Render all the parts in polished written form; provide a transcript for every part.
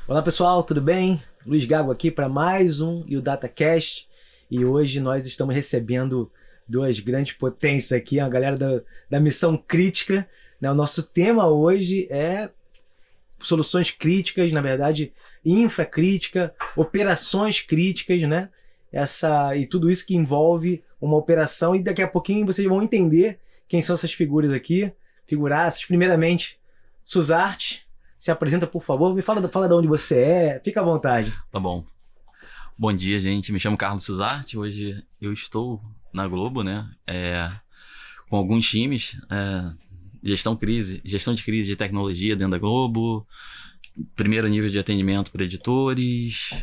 Olá pessoal, tudo bem? Luiz Gago aqui para mais um DataCast e hoje nós estamos recebendo duas grandes potências aqui, a galera da Missão Crítica, né? O nosso tema hoje é soluções críticas, na verdade, infracrítica, operações críticas, né? E tudo isso que envolve uma operação, e daqui a pouquinho vocês vão entender quem são essas figuras aqui, figuraças. Primeiramente, Suzarte. Se apresenta, por favor. Me fala de onde você é. Fica à vontade. Tá bom. Bom dia, gente. Me chamo Carlos Suzarte. Hoje eu estou na Globo, né? Com alguns times. Gestão de crise de tecnologia dentro da Globo. Primeiro nível de atendimento para editores.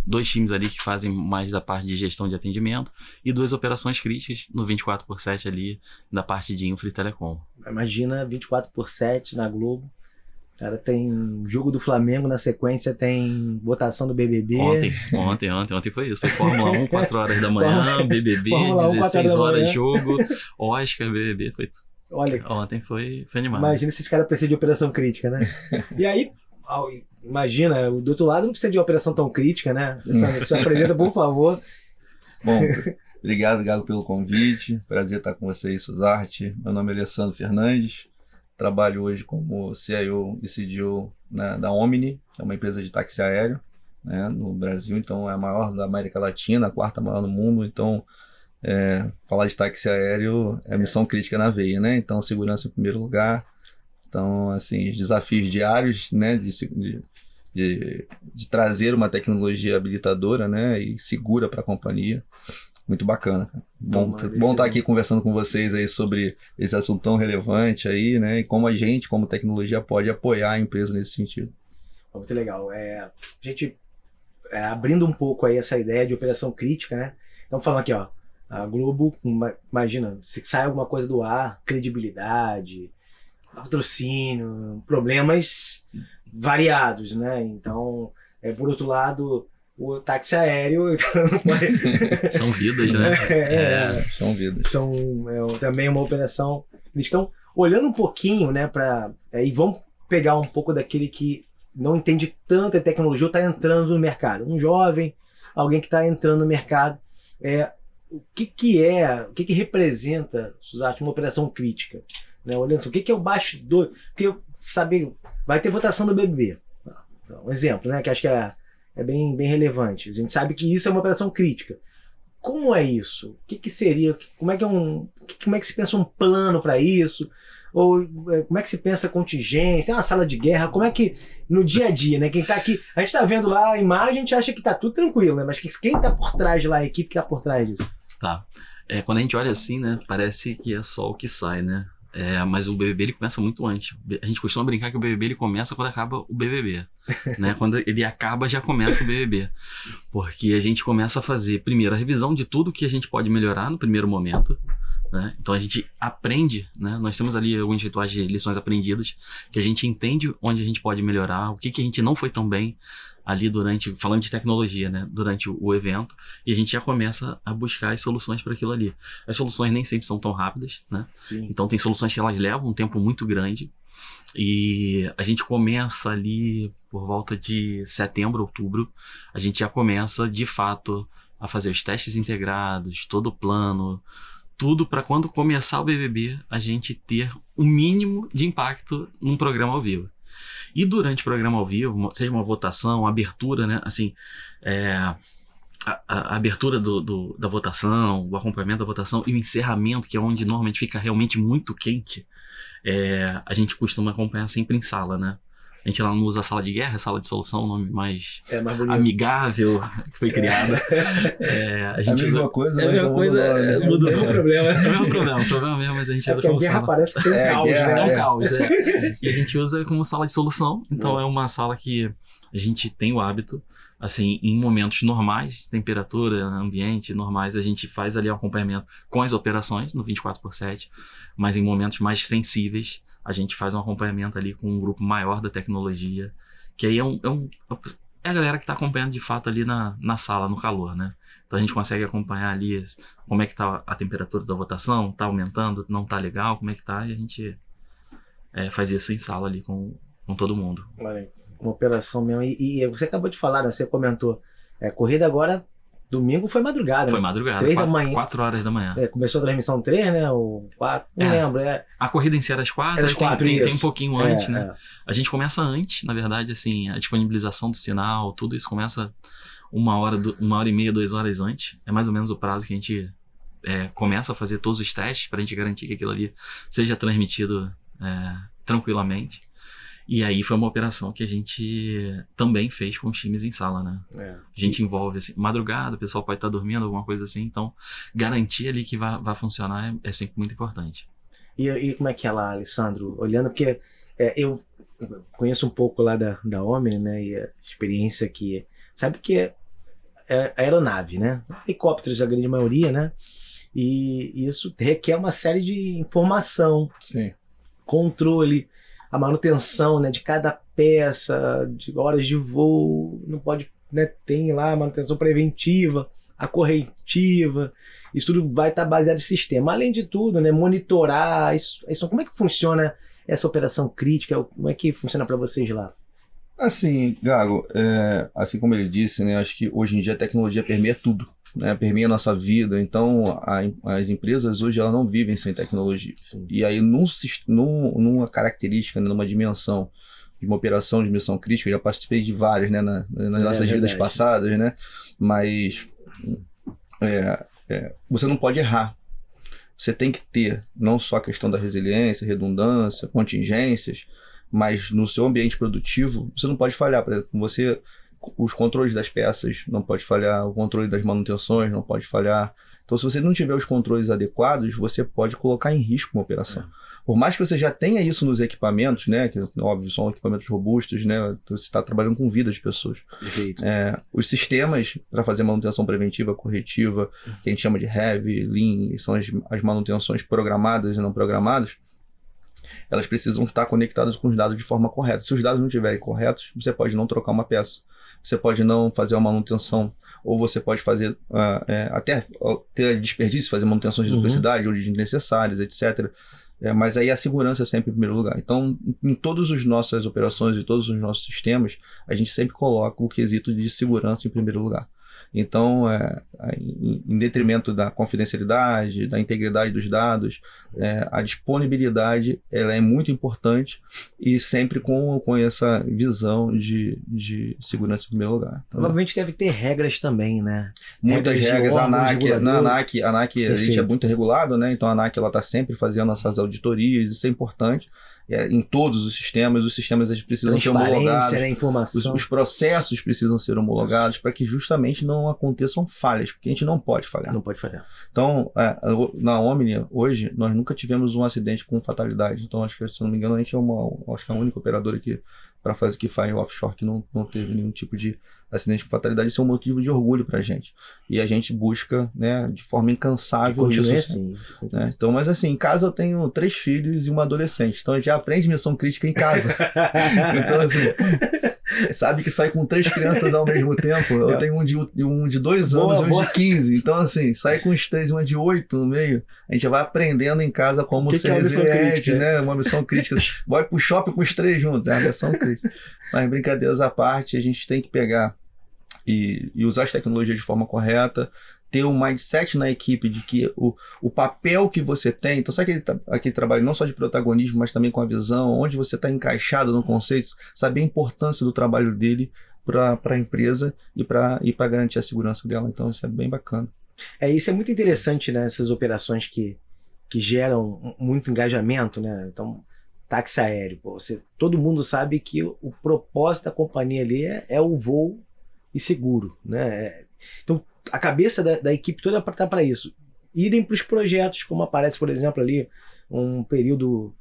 Dois times ali que fazem mais da parte de gestão de atendimento. E duas operações críticas no 24/7 ali, da parte de infra e telecom. Imagina 24/7 na Globo. Cara, tem jogo do Flamengo na sequência, tem votação do BBB. Ontem foi isso. Foi Fórmula 1, 4 horas da manhã, BBB, Fórmula 1, 16 horas jogo, Oscar, BBB. Olha, ontem foi animado. Imagina se esse cara precisa de operação crítica, né? E aí, imagina, do outro lado não precisa de uma operação tão crítica, né? Se apresenta, por favor. Bom, obrigado, Gago, pelo convite. Prazer estar com vocês, Suzarte. Meu nome é Alessandro Fernandes. Trabalho hoje como CIO e CDO da Omni, que é uma empresa de táxi aéreo, né, no Brasil. Então é a maior da América Latina, a quarta maior no mundo. Então falar de táxi aéreo é missão crítica na veia, né? Então segurança em primeiro lugar. Então assim, os desafios diários, né, de trazer uma tecnologia habilitadora, né, e segura para a companhia. Muito bacana. Bom estar aqui conversando com vocês aí sobre esse assunto tão relevante aí, né? E como a gente, como tecnologia, pode apoiar a empresa nesse sentido. Muito legal. A gente abrindo um pouco aí essa ideia de operação crítica, né? Estamos falando aqui, ó, a Globo, imagina, se sai alguma coisa do ar, credibilidade, patrocínio, problemas variados, né? Então, por outro lado, o táxi aéreo são vidas, né? São vidas. Também uma operação. Eles estão olhando um pouquinho, né, e vão pegar um pouco daquele que não entende tanto a tecnologia ou está entrando no mercado. Um jovem, alguém que está entrando no mercado. O que representa, Suzarte, uma operação crítica? Né? Olhando assim, o que é o bastidor? Porque, sabe, vai ter votação do BBB. Um exemplo, né, que acho que é bem relevante. A gente sabe que isso é uma operação crítica. Como é isso? O que seria? Como é que se pensa um plano para isso? Ou como é que se pensa contingência? É uma sala de guerra? Como é que, no dia a dia, né? Quem tá aqui, a gente tá vendo lá a imagem, a gente acha que tá tudo tranquilo, né? Mas quem tá por trás de lá, a equipe que tá por trás disso? Tá. Quando a gente olha assim, né? Parece que é só o que sai, né? Mas o BBB ele começa muito antes. A gente costuma brincar que o BBB ele começa quando acaba o BBB, né? Quando ele acaba já começa o BBB, porque a gente começa a fazer primeiro a revisão de tudo que a gente pode melhorar no primeiro momento, né? Então a gente aprende, né? Nós temos ali alguns rituais de lições aprendidas que a gente entende onde a gente pode melhorar, o que a gente não foi tão bem ali falando de tecnologia, né, durante o evento, e a gente já começa a buscar as soluções para aquilo ali. As soluções nem sempre são tão rápidas, né? Sim. Então tem soluções que elas levam um tempo muito grande, e a gente começa ali por volta de setembro, outubro, a gente já começa de fato a fazer os testes integrados, todo o plano, tudo para quando começar o BBB a gente ter o mínimo de impacto num programa ao vivo. E durante o programa ao vivo, seja uma votação, uma abertura, né? Assim, a abertura da votação, o acompanhamento da votação e o encerramento, que é onde normalmente fica realmente muito quente, a gente costuma acompanhar sempre em sala, né? A gente lá não usa sala de guerra, sala de solução, o nome mais amigável que foi criado. A mesma coisa, mas muda o nome. Muda o problema. É o mesmo problema mesmo, mas a gente usa como como guerra sala. Parece que tem um caos, né? É um caos, E a gente usa como sala de solução, então é uma sala que a gente tem o hábito, assim, em momentos normais, temperatura, ambiente normais, a gente faz ali um acompanhamento com as operações no 24/7, mas em momentos mais sensíveis, a gente faz um acompanhamento ali com um grupo maior da tecnologia, que aí é a galera que está acompanhando de fato ali na sala, no calor, né? Então a gente consegue acompanhar ali como é que está a temperatura da votação, está aumentando, não está legal, como é que está, e a gente faz isso em sala ali com todo mundo. uma operação mesmo. E você acabou de falar, né? Você comentou, corrida agora, domingo foi madrugada. Foi né? madrugada, 3 da manhã. 4 horas da manhã. Começou a transmissão 3, né? Ou 4, não lembro. A corrida em si era às 4, Era às 4, tem um pouquinho antes, né? É. A gente começa antes, na verdade, assim, a disponibilização do sinal, tudo isso começa 1h30, 2 horas antes. É mais ou menos o prazo que a gente começa a fazer todos os testes pra gente garantir que aquilo ali seja transmitido tranquilamente. E aí foi uma operação que a gente também fez com os times em sala, né? A gente envolve, assim, madrugada, o pessoal pode estar dormindo, alguma coisa assim, então garantir ali que vai funcionar é sempre muito importante. E como é que é lá, Alessandro? Olhando, porque eu conheço um pouco lá da Omni, né? E a experiência que... Sabe que é aeronave, né? Helicópteros, a grande maioria, né? E isso requer uma série de informação, Sim. controle, a manutenção, né, de cada peça, de horas de voo, não pode, né, tem lá a manutenção preventiva, a corretiva, isso tudo vai estar baseado em sistema. Além de tudo, né, monitorar, isso, como é que funciona essa operação crítica, como é que funciona para vocês lá? Assim, Gago, assim como ele disse, né, acho que hoje em dia a tecnologia permeia tudo, né, permeia a nossa vida, então as empresas hoje elas não vivem sem tecnologia. Sim. E aí numa característica, né, numa dimensão de uma operação de missão crítica, eu já participei de várias, né, nas nossas vidas passadas, né, mas você não pode errar. Você tem que ter não só a questão da resiliência, redundância, contingências, mas no seu ambiente produtivo, você não pode falhar. Por exemplo, os controles das peças não pode falhar, o controle das manutenções não pode falhar. Então, se você não tiver os controles adequados, você pode colocar em risco uma operação. Por mais que você já tenha isso nos equipamentos, né, que óbvio são equipamentos robustos, né, você está trabalhando com vidas de pessoas. Perfeito. Os sistemas para fazer manutenção preventiva, corretiva, que a gente chama de heavy, lean, são as manutenções programadas e não programadas, elas precisam estar conectadas com os dados de forma correta. Se os dados não estiverem corretos, você pode não trocar uma peça, você pode não fazer uma manutenção, ou você pode fazer até ter desperdício, fazer manutenções de duplicidade ou de desnecessárias, etc. Mas aí a segurança é sempre em primeiro lugar. Então, em todas as nossas operações e todos os nossos sistemas, a gente sempre coloca o quesito de segurança em primeiro lugar. Então, em detrimento da confidencialidade, da integridade dos dados, a disponibilidade ela é muito importante e sempre com essa visão de segurança em primeiro lugar. Então, provavelmente deve ter regras também, né? Muitas regras. A ANAC, a gente é Perfeito. muito regulado, né? Então a ANAC está sempre fazendo essas auditorias, isso é importante. Em todos os sistemas eles precisam ser homologados, Transparência, né? Informação. os processos precisam ser homologados para que justamente não aconteçam falhas, porque a gente não pode falhar. Não pode falhar. Então, na Omni, hoje, nós nunca tivemos um acidente com fatalidade. Então, acho que, se não me engano, a gente acho que é a única operadora que faz offshore que não teve nenhum tipo de acidente com fatalidade. Isso é um motivo de orgulho pra gente. E a gente busca, né, de forma incansável Que continue isso. assim. Né? Então, mas assim, em casa eu tenho 3 filhos e uma adolescente. Então a gente já aprende missão crítica em casa. Então, assim, sabe que sai com 3 crianças ao mesmo tempo. Eu tenho um de 2 anos e um de 15. Então, assim, sai com os 3 e uma de 8 no meio. A gente já vai aprendendo em casa como ser é uma missão resiliente, crítica? né? Uma missão crítica. Vai pro shopping com os 3 juntos. É uma missão crítica. Mas brincadeiras à parte, a gente tem que pegar e usar as tecnologias de forma correta, ter um mindset na equipe de que o papel que você tem, então sabe aquele trabalho não só de protagonismo, mas também com a visão, onde você está encaixado no conceito, saber a importância do trabalho dele para a empresa e para garantir a segurança dela. Então isso é bem bacana. Isso é muito interessante, né? Essas operações que geram muito engajamento, né? Então, táxi aéreo, todo mundo sabe que o propósito da companhia ali é o voo e seguro, né? Então, a cabeça da equipe toda está para isso. Idem para os projetos, como aparece, por exemplo, ali, um período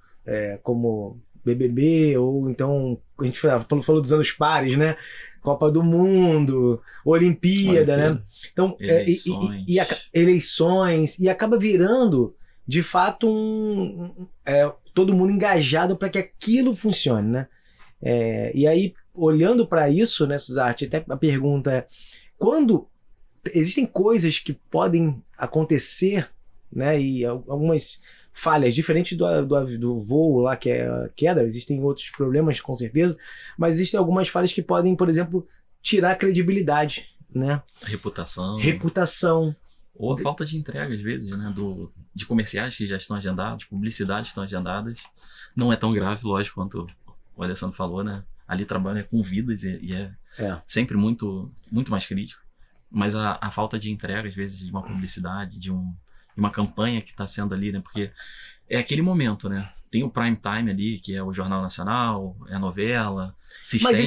como BBB, ou então, a gente falou dos anos pares, né? Copa do Mundo, Olimpíada, né? Então, eleições, e acaba virando, de fato, todo mundo engajado para que aquilo funcione, né? E aí, olhando para isso, né, Suzarte, até a pergunta é, quando existem coisas que podem acontecer, né, e algumas falhas, diferente do voo lá, que é a queda, existem outros problemas, com certeza, mas existem algumas falhas que podem, por exemplo, tirar a credibilidade, né? Reputação. Ou a falta de entrega, às vezes, né? De comerciais que já estão agendados, publicidades que estão agendadas. Não é tão grave, lógico, quanto o Alessandro falou, né? Ali trabalha com vidas e é sempre muito, muito mais crítico. Mas a falta de entrega, às vezes, de uma publicidade, de uma campanha que está sendo ali, né? Porque é aquele momento, né? Tem o prime time ali, que é o Jornal Nacional, é a novela, se estende.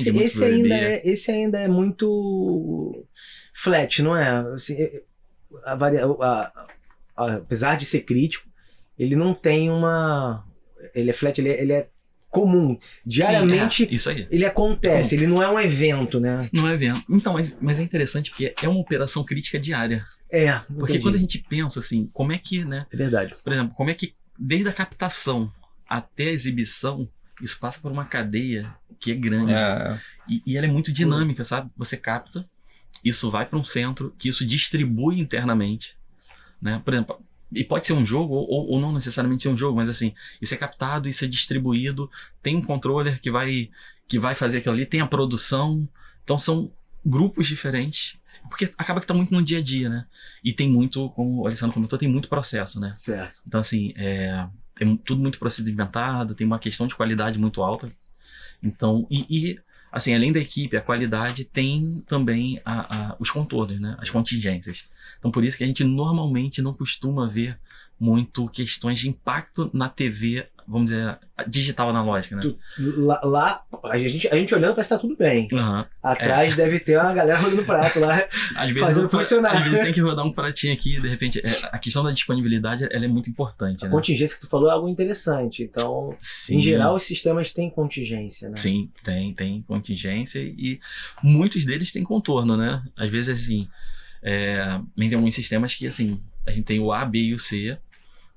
Mas esse ainda é muito flat, não é? Assim, apesar de ser crítico, ele não tem uma... Ele é flat, ele é comum. Diariamente, sim, isso aí. ele acontece, ele não é um evento, né? Não é evento. Então, mas é interessante porque é uma operação crítica diária. Porque quando a gente pensa assim, como é que, né? É verdade. Por exemplo, como é que desde a captação até a exibição, isso passa por uma cadeia que é grande. E ela é muito dinâmica, sabe? Você capta, isso vai para um centro, que isso distribui internamente, né? Por exemplo, e pode ser um jogo, ou não necessariamente ser um jogo, mas assim, isso é captado, isso é distribuído, tem um controller que vai fazer aquilo ali, tem a produção, então são grupos diferentes, porque acaba que tá muito no dia a dia, né? E tem muito, como o Alessandro comentou, tem muito processo, né? Certo. Então assim, é tudo muito procedimentado, tem uma questão de qualidade muito alta. Então, assim, além da equipe, a qualidade tem também os contornos, né? As contingências. Então, por isso que a gente normalmente não costuma ver muito questões de impacto na TV, vamos dizer, digital analógica, né? Lá a gente olhando parece que tá tudo bem. Atrás deve ter uma galera rodando prato lá, fazendo funcionar. Às vezes tem que rodar um pratinho aqui, de repente, a questão da disponibilidade, ela é muito importante, A né? contingência que tu falou é algo interessante. Então, sim, em geral, os sistemas têm contingência, né? Sim, tem contingência e muitos deles têm contorno, né? Às vezes, assim, tem alguns sistemas que, assim, a gente tem o A, B e o C.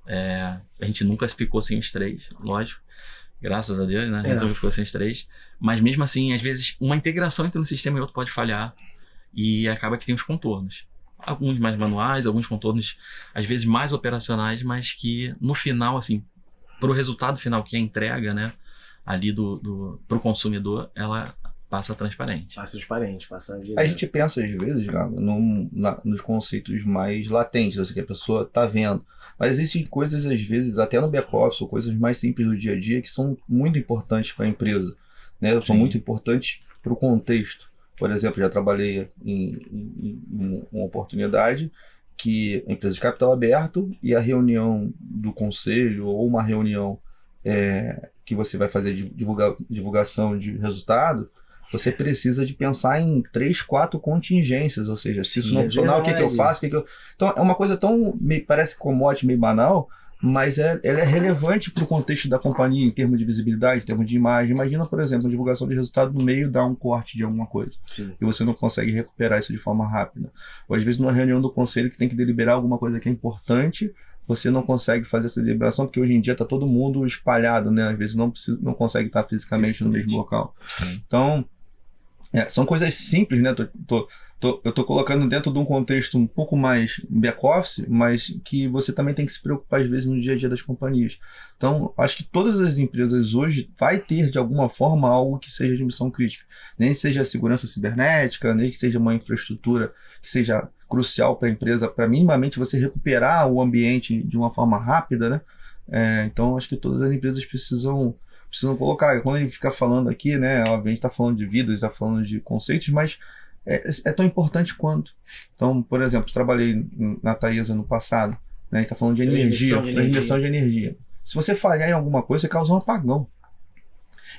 A gente nunca ficou sem os três, lógico. Graças a Deus, né? A gente nunca ficou sem os três. Mas mesmo assim, às vezes, uma integração entre um sistema e outro pode falhar. E acaba que tem os contornos. Alguns mais manuais, alguns contornos, às vezes, mais operacionais, mas que no final, assim, pro resultado final, que é a entrega, né? Ali pro consumidor, ela passa transparente. Passa a gente pensa, às vezes, nos conceitos mais latentes, assim, que a pessoa está vendo. Mas existem coisas, às vezes, até no back-office, ou coisas mais simples do dia a dia, que são muito importantes para a empresa, né? São muito importantes para o contexto. Por exemplo, já trabalhei em uma oportunidade que a empresa de capital aberto e a reunião do conselho, ou uma reunião que você vai fazer divulgação de resultado, você precisa de pensar em 3, 4 contingências, ou seja, se isso não funcionar, o que eu faço? Então, é uma coisa tão, parece commodity, meio banal, mas ela é relevante para o contexto da companhia em termos de visibilidade, em termos de imagem. Imagina, por exemplo, a divulgação de resultado no meio dá um corte de alguma coisa. Sim. E você não consegue recuperar isso de forma rápida. Ou às vezes numa reunião do conselho que tem que deliberar alguma coisa que é importante, você não consegue fazer essa deliberação, porque hoje em dia está todo mundo espalhado, né? Às vezes não consegue estar fisicamente no mesmo local. Sim. Então, são coisas simples, né? Eu tô colocando dentro de um contexto um pouco mais back-office, mas que você também tem que se preocupar, às vezes, no dia a dia das companhias. Então, acho que todas as empresas hoje vai ter, de alguma forma, algo que seja de missão crítica. Nem que seja segurança cibernética, nem que seja uma infraestrutura que seja crucial para a empresa, para minimamente você recuperar o ambiente de uma forma rápida, né? Então, acho que todas as empresas precisam colocar. Quando a gente fica falando aqui, né, a gente está falando de vidas, está falando de conceitos, mas é tão importante quanto. Então, por exemplo, trabalhei na Taesa no passado, né, a gente está falando de energia, transmissão de energia. Se você falhar em alguma coisa, você causa um apagão.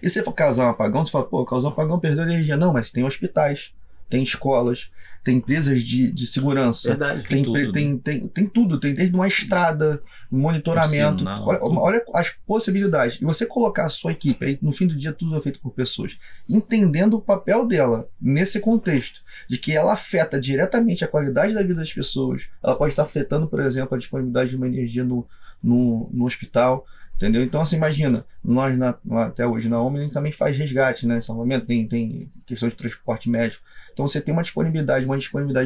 E se você for causar um apagão, você fala, causou um apagão, perdeu energia. Não, mas tem hospitais, tem escolas, tem empresas de segurança. Verdade, tem tudo, tem desde uma estrada, monitoramento. Olha as possibilidades. E você colocar a sua equipe, aí no fim do dia tudo é feito por pessoas, entendendo o papel dela nesse contexto, de que ela afeta diretamente a qualidade da vida das pessoas. Ela pode estar afetando, por exemplo, a disponibilidade de uma energia no hospital. Entendeu? Então, assim, imagina, nós até hoje na Omni também faz resgate, né? Salvamento, tem questão de transporte médico. Então você tem uma disponibilidade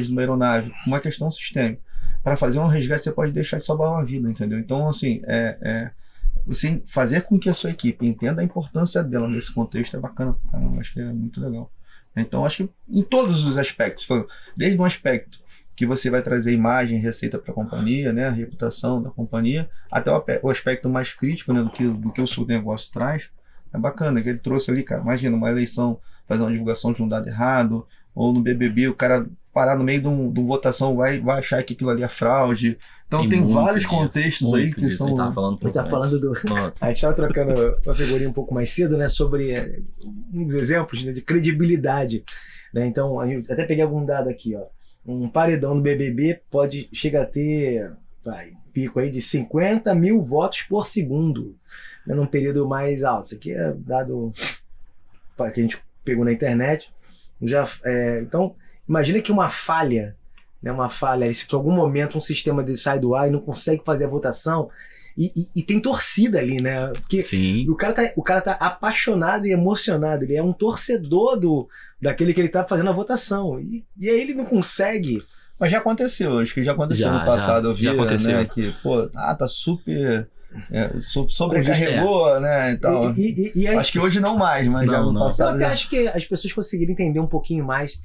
de uma aeronave, uma questão sistêmica. para fazer um resgate, você pode deixar de salvar uma vida, entendeu? Então, assim, você fazer com que a sua equipe entenda a importância dela nesse contexto é bacana, caramba, acho que é muito legal. Então, acho que em todos os aspectos, desde um aspecto que você vai trazer imagem, receita para a companhia, né, a reputação da companhia, até o aspecto mais crítico, né, do que o seu negócio traz, é bacana, que ele trouxe ali, cara, imagina uma eleição, fazer uma divulgação de um dado errado, ou no BBB o cara parar no meio de uma votação, vai achar que aquilo ali é fraude. Então tem vários contextos aí que são... A gente tá falando do... A gente estava trocando uma figurinha um pouco mais cedo, né, sobre uns exemplos, né, de credibilidade. Né? Então, a gente até peguei algum dado aqui, ó. Um paredão no BBB chega a ter pico aí de 50 mil votos por segundo, né, num período mais alto. Isso aqui é dado que a gente pegou na internet. Então, imagina que uma falha, se por algum momento um sistema sai do ar e não consegue fazer a votação, e tem torcida ali, né? Porque o cara tá apaixonado e emocionado, ele é um torcedor daquele que ele tá fazendo a votação, e aí ele não consegue. Mas já aconteceu, acho que já aconteceu no passado, eu vi, né, que, tá super... sobrecarregou, né, e tal. Acho que hoje não mais, mas já no passado. Eu até acho que as pessoas conseguiram entender um pouquinho mais.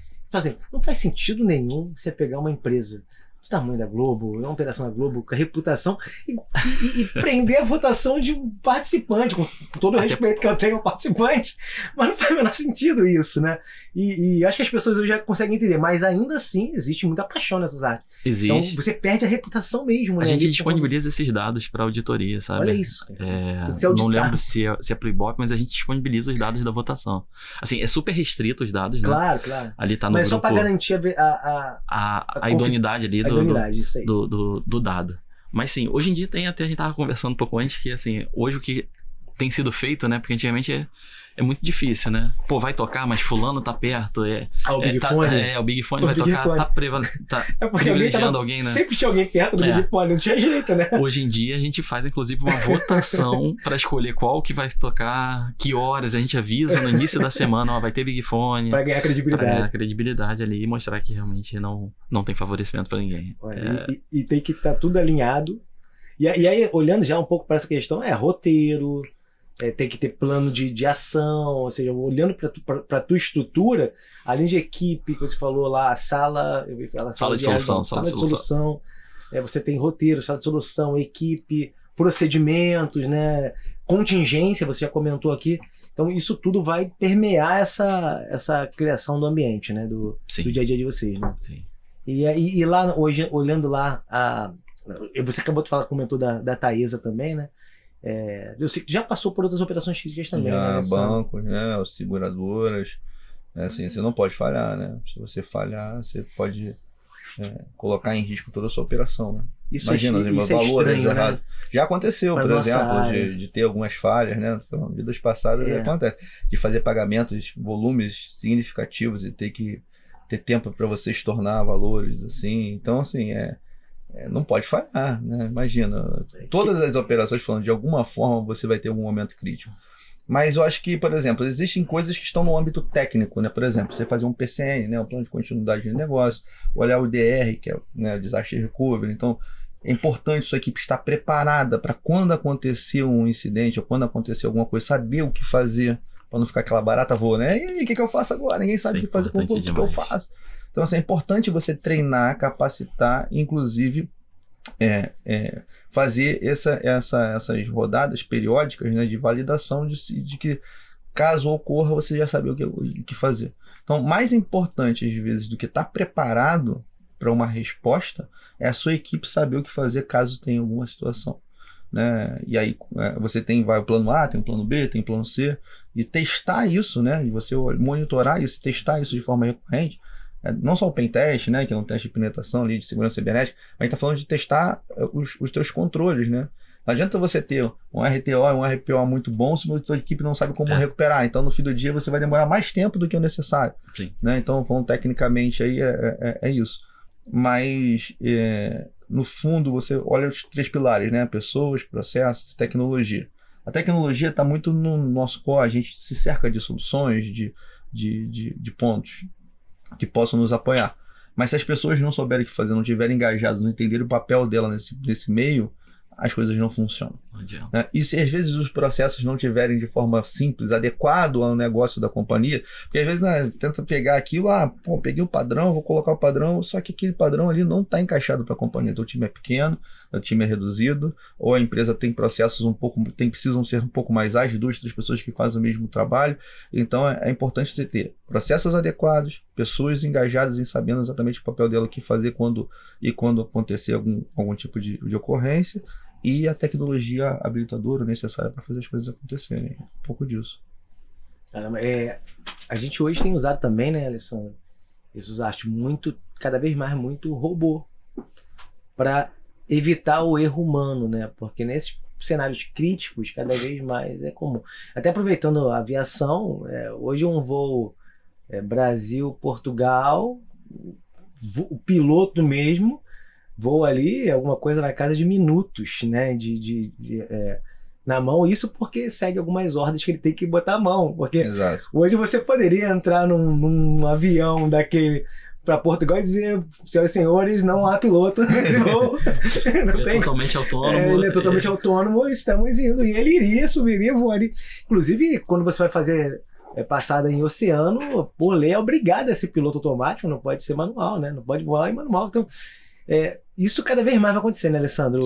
Não faz sentido nenhum você pegar uma empresa do tamanho da Globo, uma operação da Globo, com a reputação, e prender a votação de um participante, com todo o respeito que eu tenho ao participante, mas não faz o menor sentido isso, né? E acho que as pessoas hoje já conseguem entender, mas ainda assim existe muita paixão nessas artes. Existe. Então você perde a reputação mesmo. A gente disponibiliza esses dados para auditoria, sabe? Olha isso. Tem que ser auditado. Não lembro se é pro Ibope, mas a gente disponibiliza os dados da votação. Assim, é super restrito os dados, né? Claro. Ali tá no mas grupo, só para garantir a idoneidade ali isso aí. Do dado. Mas sim, hoje em dia a gente tava conversando um pouco antes que, assim, hoje o que tem sido feito, né? Porque antigamente é muito difícil, né? Pô, vai tocar, mas fulano tá perto. O Big Fone. O Big Fone vai tocar, tá privilegiando alguém, né? Sempre tinha alguém perto do Big Fone, não tinha jeito, né? Hoje em dia a gente faz, inclusive, uma votação para escolher qual que vai tocar, que horas, a gente avisa no início da semana, vai ter Big Fone. Pra ganhar credibilidade. Pra ganhar credibilidade ali e mostrar que realmente não tem favorecimento para ninguém. E tem que estar tudo alinhado. E aí, olhando já um pouco para essa questão, roteiro... tem que ter plano de ação, ou seja, olhando para tua estrutura, além de equipe, que você falou lá, sala de solução, você tem roteiro, sala de solução, equipe, procedimentos, né, contingência, você já comentou aqui. Então isso tudo vai permear essa criação do ambiente, né, do dia a dia de vocês, né? Sim. E lá, hoje, olhando lá, você acabou de falar, comentou da Taesa também, né? Eu sei que já passou por outras operações críticas também, né? Bancos, né? As seguradoras. Assim, você não pode falhar, né? Se você falhar, você pode colocar em risco toda a sua operação, né? Imagina, isso valores estranho, errados. Né? Já aconteceu, por exemplo, de ter algumas falhas, né? Em vidas passadas acontece. De fazer pagamentos, volumes significativos e ter que ter tempo para você estornar valores, assim. Então, assim, não pode falhar, né? Imagina, todas as operações falando, de alguma forma você vai ter um momento crítico. Mas eu acho que, por exemplo, existem coisas que estão no âmbito técnico, né? Por exemplo, você fazer um PCN, né? Um plano de continuidade de negócio, olhar o DR, que é, né, Disaster Recovery. Então, é importante sua equipe estar preparada para quando acontecer um incidente ou quando acontecer alguma coisa, saber o que fazer, para não ficar aquela barata voa, né? E aí, o que eu faço agora? Ninguém sabe o que fazer com o que eu faço. Então, assim, é importante você treinar, capacitar, inclusive fazer essas rodadas periódicas, né, de validação de que, caso ocorra, você já sabe o que fazer. Então, mais importante, às vezes, do que estar preparado para uma resposta, é a sua equipe saber o que fazer caso tenha alguma situação. Né? E aí você vai o plano A, tem o plano B, tem o plano C, e testar isso, né? E você monitorar isso, testar isso de forma recorrente. Não só o pentest, né, que é um teste de penetração ali, de segurança cibernética, mas a gente está falando de testar os teus controles, né? Não adianta você ter um RTO e um RPO muito bom se a tua equipe não sabe como recuperar. Então, no fim do dia, você vai demorar mais tempo do que o necessário. Sim. Né? Então, falando tecnicamente, aí é isso. Mas, no fundo, você olha os 3 pilares, né? Pessoas, processos, tecnologia. A tecnologia está muito no nosso core, a gente se cerca de soluções, de pontos que possam nos apoiar. Mas se as pessoas não souberem o que fazer, não estiverem engajadas, não entenderem o papel dela nesse meio, as coisas não funcionam. Não adianta. Né? E se às vezes os processos não tiverem de forma simples, adequado ao negócio da companhia, porque às vezes tenta pegar aquilo, peguei o padrão, vou colocar o padrão, só que aquele padrão ali não está encaixado para a companhia. Então o time é pequeno, o time é reduzido, ou a empresa tem processos precisam ser um pouco mais ágeis, 2, 3 pessoas que fazem o mesmo trabalho. Então é importante você ter processos adequados, pessoas engajadas em sabendo exatamente o papel dela, o que fazer quando acontecer algum tipo de ocorrência, e a tecnologia habilitadora necessária para fazer as coisas acontecerem. Um pouco disso. Caramba, a gente hoje tem usado também, né, Alessandro? Cada vez mais muito robô para evitar o erro humano, né? Porque nesses cenários críticos, cada vez mais é comum. Até aproveitando a aviação, hoje um voo Brasil-Portugal, o piloto mesmo voa ali alguma coisa na casa de minutos, né, na mão, isso porque segue algumas ordens que ele tem que botar a mão, porque Exato. Hoje você poderia entrar num avião daquele para Portugal e dizer, senhoras e senhores, não há piloto nesse voo. Ele é totalmente autônomo. Ele é totalmente autônomo, estamos indo, e ele subiria, voaria. Inclusive, quando você vai fazer passada em oceano, por lei é obrigado a ser piloto automático, não pode ser manual, né? Não pode voar em manual, então isso cada vez mais vai acontecer, né, Alessandro?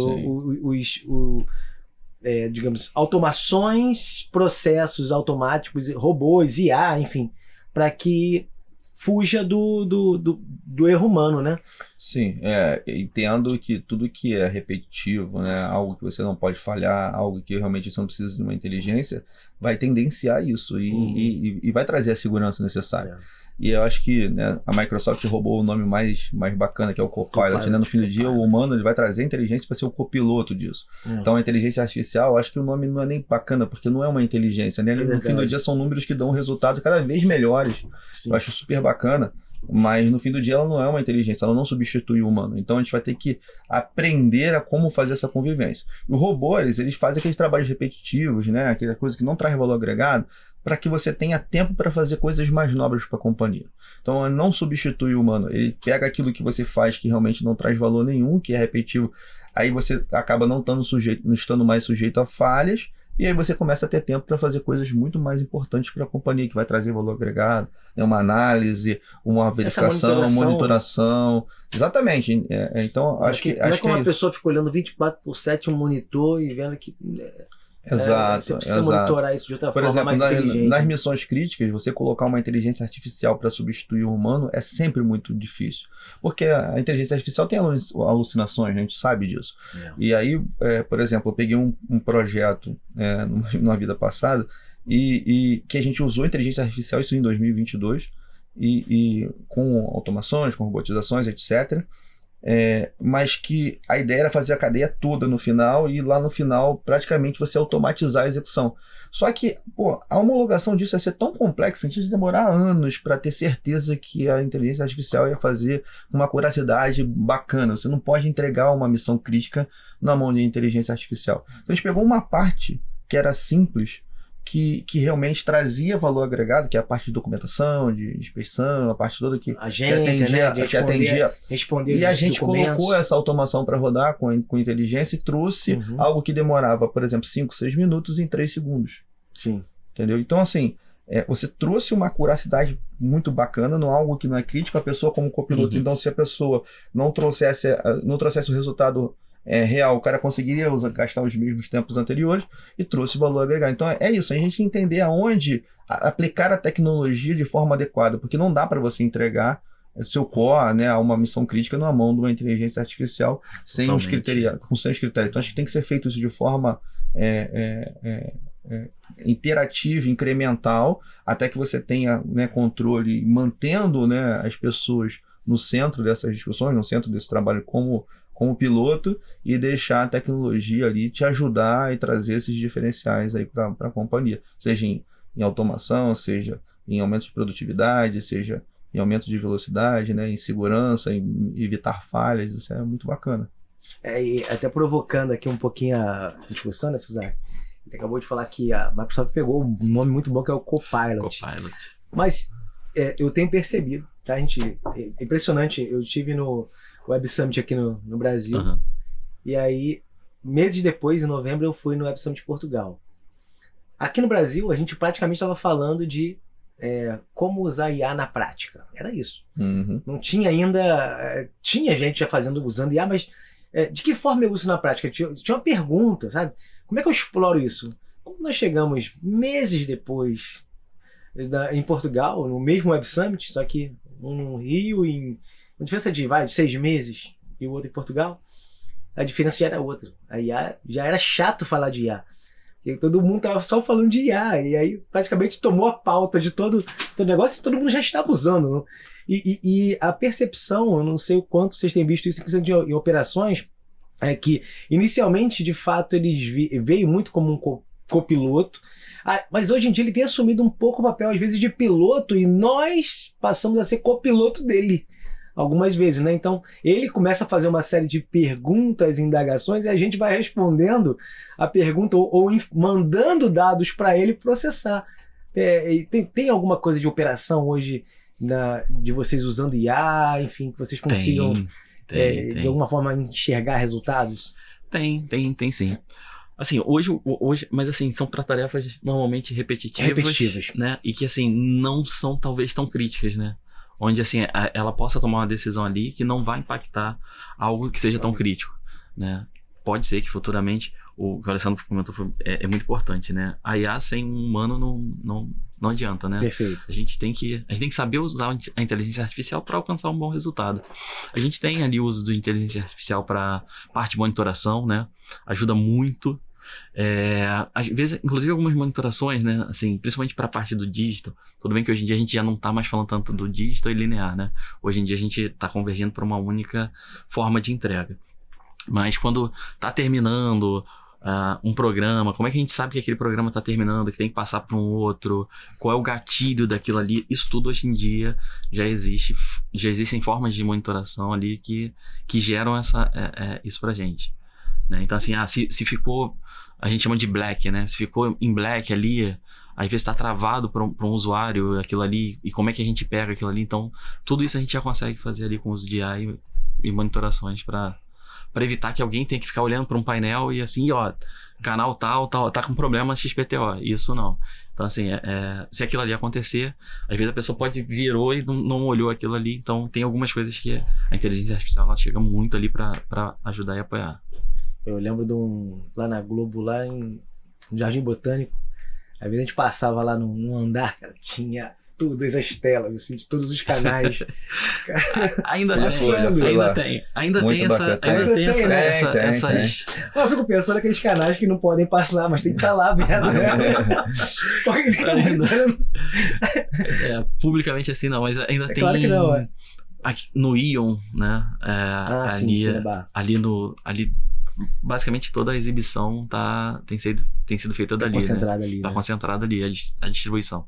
Digamos, automações, processos automáticos, robôs, IA, enfim, para que fuja do erro humano, né? Sim, entendo que tudo que é repetitivo, né, algo que você não pode falhar, algo que realmente você não precisa de uma inteligência, vai tendenciar isso e vai trazer a segurança necessária. E eu acho que, né, a Microsoft roubou o nome mais bacana, que é o Copilot, né? No fim do dia, o humano ele vai trazer a inteligência para ser o copiloto disso. Então, a inteligência artificial, acho que o nome não é nem bacana, porque não é uma inteligência, né? No fim do dia, são números que dão resultados cada vez melhores. Sim. Eu acho super bacana, mas no fim do dia, ela não é uma inteligência, ela não substitui o humano. Então, a gente vai ter que aprender a como fazer essa convivência. Os robôs, eles fazem aqueles trabalhos repetitivos, né? Aquela coisa que não traz valor agregado, para que você tenha tempo para fazer coisas mais nobres para a companhia. Então, ele não substitui o humano. Ele pega aquilo que você faz que realmente não traz valor nenhum, que é repetitivo, aí você acaba não estando mais sujeito a falhas, e aí você começa a ter tempo para fazer coisas muito mais importantes para a companhia, que vai trazer valor agregado, né? Uma análise, uma verificação, uma monitoração. Exatamente. Então, acho que... Não é como uma pessoa fica olhando 24/7 um monitor e vendo que... Exato. Você precisa monitorar isso de outra forma, exemplo, mais inteligente. Nas missões críticas, você colocar uma inteligência artificial para substituir o humano é sempre muito difícil. Porque a inteligência artificial tem alucinações, a gente sabe disso. E aí, por exemplo, eu peguei um projeto numa vida passada e que a gente usou inteligência artificial, isso em 2022, e com automações, com robotizações, etc., mas que a ideia era fazer a cadeia toda no final e lá no final praticamente você automatizar a execução. Só que a homologação disso ia ser tão complexa, a gente ia demorar anos para ter certeza que a inteligência artificial ia fazer uma acuracidade bacana. Você não pode entregar uma missão crítica na mão de inteligência artificial. Então a gente pegou uma parte que era simples, que realmente trazia valor agregado, que é a parte de documentação, de inspeção, a parte toda que atendia. Responder e a gente documentos. Colocou essa automação para rodar com inteligência e trouxe algo que demorava, por exemplo, 5, 6 minutos em 3 segundos. Sim. Entendeu? Então, assim, você trouxe uma acuracidade muito bacana no algo que não é crítico, a pessoa como copiloto. Então, se a pessoa não trouxesse o resultado real, o cara conseguiria gastar os mesmos tempos anteriores e trouxe valor agregado. Então é isso, a gente entender aonde aplicar a tecnologia de forma adequada, porque não dá para você entregar seu core, né, a uma missão crítica na mão de uma inteligência artificial sem os critérios. Então acho que tem que ser feito isso de forma interativa, incremental, até que você tenha, né, controle, mantendo, né, as pessoas no centro dessas discussões, no centro desse trabalho como piloto, e deixar a tecnologia ali te ajudar e trazer esses diferenciais aí para a companhia, seja em automação, seja em aumento de produtividade, seja em aumento de velocidade, né, em segurança, em evitar falhas. Isso é muito bacana. E até provocando aqui um pouquinho a discussão, né, Suzano? Ele acabou de falar que a Microsoft pegou um nome muito bom que é o Copilot. Mas eu tenho percebido, tá, gente? É impressionante. Eu estive no Web Summit aqui no Brasil. Aham. E aí, meses depois, em novembro, eu fui no Web Summit de Portugal. Aqui no Brasil, a gente praticamente estava falando de como usar IA na prática. Era isso. Uhum. Não tinha ainda... tinha gente já usando IA, mas de que forma eu uso na prática? Tinha uma pergunta, sabe? Como é que eu exploro isso? Quando nós chegamos meses depois em Portugal, no mesmo Web Summit, só que um no Rio, uma diferença de 6 meses e o outro em Portugal, a diferença já era outra. A IA já era chato falar de IA. Porque todo mundo estava só falando de IA. E aí praticamente tomou a pauta de todo o negócio e todo mundo já estava usando. Né? E a percepção, eu não sei o quanto vocês têm visto isso em operações, é que inicialmente, de fato, eles veio muito como um copiloto. Mas hoje em dia ele tem assumido um pouco o papel, às vezes, de piloto, e nós passamos a ser copiloto dele algumas vezes, né? Então, ele começa a fazer uma série de perguntas e indagações e a gente vai respondendo a pergunta ou mandando dados para ele processar. Tem alguma coisa de operação hoje de vocês usando IA, enfim, que vocês consigam, de alguma forma, enxergar resultados? Tem sim. Assim, hoje, mas assim, são para tarefas normalmente repetitivas, né? E que, assim, não são talvez tão críticas, né? Onde, assim, ela possa tomar uma decisão ali que não vai impactar algo que seja tão crítico, né? Pode ser que futuramente, o que o Alessandro comentou é muito importante, né? A IA sem um humano não adianta, né? Perfeito. A gente tem que saber usar a inteligência artificial para alcançar um bom resultado. A gente tem ali o uso da inteligência artificial para parte de monitoração, né? Ajuda muito. Às vezes, inclusive algumas monitorações, né, assim, principalmente para a parte do digital. Tudo bem que hoje em dia a gente já não está mais falando tanto do digital e linear, né? Hoje em dia a gente está convergindo para uma única forma de entrega. Mas quando está terminando um programa, como é que a gente sabe que aquele programa está terminando, que tem que passar para um outro, qual é o gatilho daquilo ali? Isso tudo hoje em dia já existem formas de monitoração ali que geram isso para a gente, né? Então, assim, se ficou, a gente chama de black, né? Se ficou em black ali, às vezes está travado para um usuário aquilo ali, e como é que a gente pega aquilo ali? Então, tudo isso a gente já consegue fazer ali com o uso de AI e monitorações para evitar que alguém tenha que ficar olhando para um painel e assim, ó, canal tal, tá com problema XPTO. Isso não. Então, assim, se aquilo ali acontecer, às vezes a pessoa virou e não olhou aquilo ali. Então, tem algumas coisas que a inteligência artificial ela chega muito ali para ajudar e apoiar. Eu lembro lá na Globo, lá no Jardim Botânico, às vezes a gente passava lá num andar, cara, tinha todas as telas, assim, de todos os canais. Ainda tem essas... Eu fico pensando naqueles canais que não podem passar, mas tem que estar lá aberto, né? Publicamente assim não, mas ainda tem... Claro que não, Aqui, no Ion, né? Ali basicamente toda a exibição tem sido feita dali, concentrada, né? ali, Tá né? concentrada ali a distribuição.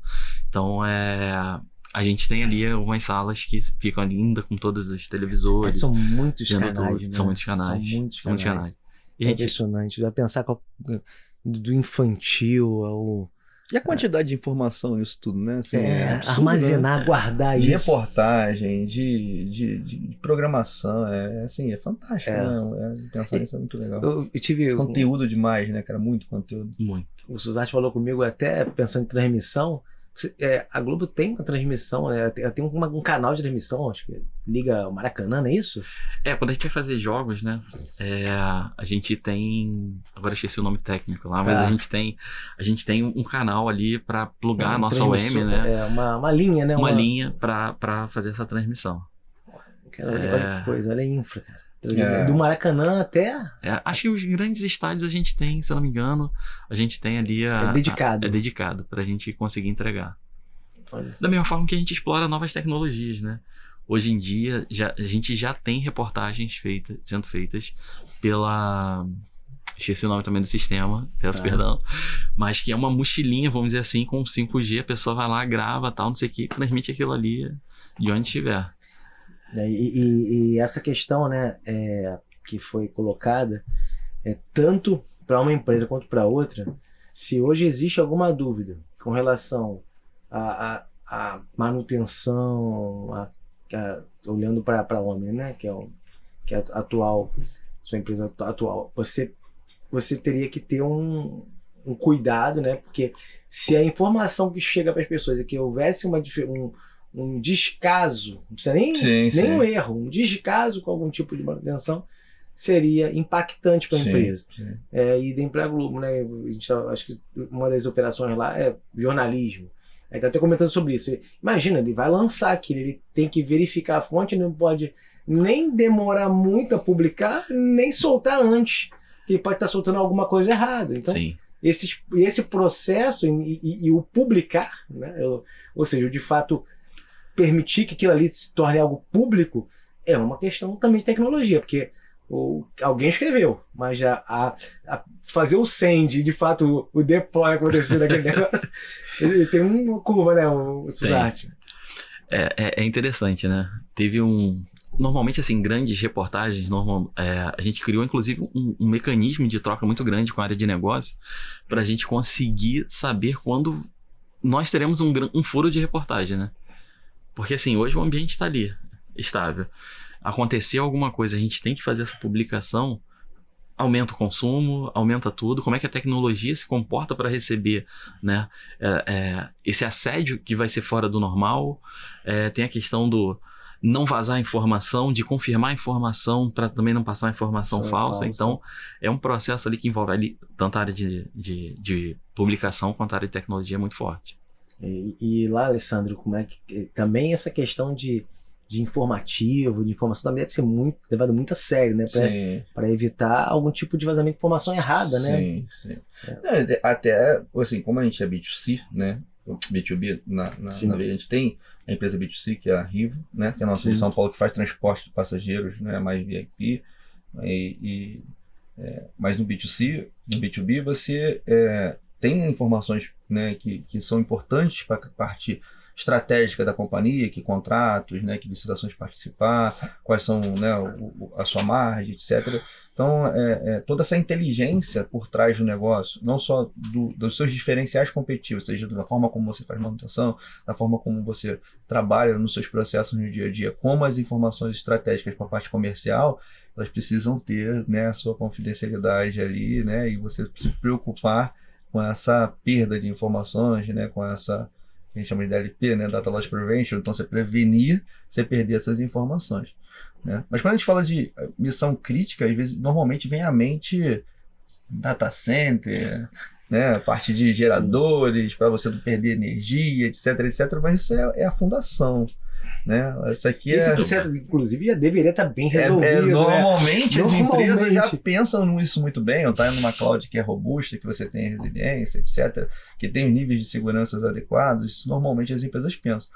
Então, a gente tem ali algumas salas que ficam ainda com todos os televisores. São muitos canais, né? São muitos canais. É impressionante. Vai pensar do infantil ao... E a quantidade de informação nisso tudo, né? Assim, absurdo, armazenar, né? guardar de isso. Reportagem, de programação, é fantástico, né? Pensar nisso é muito legal. Eu tive conteúdo demais, né, cara? Muito conteúdo. Muito. O Suzarte falou comigo até pensando em transmissão. A Globo tem uma transmissão, né? Tem um canal de transmissão, acho que liga o Maracanã, não é isso? Quando a gente vai fazer jogos, né? A gente tem... Agora eu esqueci o nome técnico lá, mas a gente tem um canal ali para plugar a nossa UEM, né? Uma linha, né? Uma linha para fazer essa transmissão. Cara, olha que coisa, olha a infra, cara. Do Maracanã até... acho que os grandes estádios a gente tem, se eu não me engano, a gente tem ali... É dedicado pra gente conseguir entregar. Olha. Da mesma forma que a gente explora novas tecnologias, né? Hoje em dia, a gente já tem reportagens sendo feitas pela... Esqueci o nome também do sistema, peço perdão. Mas que é uma mochilinha, vamos dizer assim, com 5G, a pessoa vai lá, grava, tal, não sei o que, transmite aquilo ali de onde estiver. E essa questão, né, que foi colocada, tanto para uma empresa quanto para outra, se hoje existe alguma dúvida com relação a manutenção, olhando para a Omni, né? Que é a atual, sua empresa atual, você teria que ter um cuidado, né? Porque se a informação que chega para as pessoas é que houvesse um descaso, não precisa nem um erro, um descaso com algum tipo de manutenção, seria impactante para a empresa. Idem para a Globo, né? Acho que uma das operações lá é jornalismo. Aí tá até comentando sobre isso. Imagina, ele vai lançar aquilo, ele tem que verificar a fonte, não pode nem demorar muito a publicar, nem soltar antes. Ele pode estar soltando alguma coisa errada. Então, Sim. esse processo e o publicar, né? Ou seja, de fato permitir que aquilo ali se torne algo público, é uma questão também de tecnologia, porque alguém escreveu, mas a fazer o send, de fato o deploy acontecer daquele negócio, ele tem uma curva, né, o Suzarte? É interessante, né? Normalmente, assim, grandes reportagens, a gente criou, inclusive, um mecanismo de troca muito grande com a área de negócio para a gente conseguir saber quando nós teremos um furo de reportagem, né? Porque, assim, hoje o ambiente está ali, estável. Aconteceu alguma coisa, a gente tem que fazer essa publicação, aumenta o consumo, aumenta tudo, como é que a tecnologia se comporta para receber, né, esse assédio que vai ser fora do normal, tem a questão do não vazar informação, de confirmar a informação para também não passar informação falsa. Então, é um processo ali que envolve ali, tanto a área de publicação quanto a área de tecnologia muito forte. E lá, Alessandro, como é que também essa questão de informativo, de informação também deve ser levado muito a sério, né? Para evitar algum tipo de vazamento de informação errada, né? Sim. Até, assim, como a gente é B2C, né? B2B, na vida a gente tem a empresa B2C, que é a Rivo, né? Que é a nossa de São Paulo, que faz transporte de passageiros, né? Mais VIP. Mas no B2C, no B2B, você tem informações, né, que são importantes para a parte estratégica da companhia, que contratos, né, que licitações participar, quais são, né, a sua margem, etc. Então, toda essa inteligência por trás do negócio, não só dos seus diferenciais competitivos, seja da forma como você faz manutenção, da forma como você trabalha nos seus processos no dia a dia, como as informações estratégicas para a parte comercial, elas precisam ter, né, a sua confidencialidade ali, né, e você se preocupar com essa perda de informações, né, com essa que a gente chama de DLP, né, Data Loss Prevention, então você prevenir você perder essas informações, né? Mas quando a gente fala de missão crítica, às vezes normalmente vem à mente data center, né, parte de geradores para você não perder energia, etc, mas isso é a fundação, né? Esse aqui esse processo, inclusive, já deveria estar bem resolvido. Normalmente as empresas já pensam nisso muito bem. Eu estou numa cloud que é robusta, que você tem resiliência, etc., que tem níveis de segurança adequados. Isso normalmente as empresas pensam.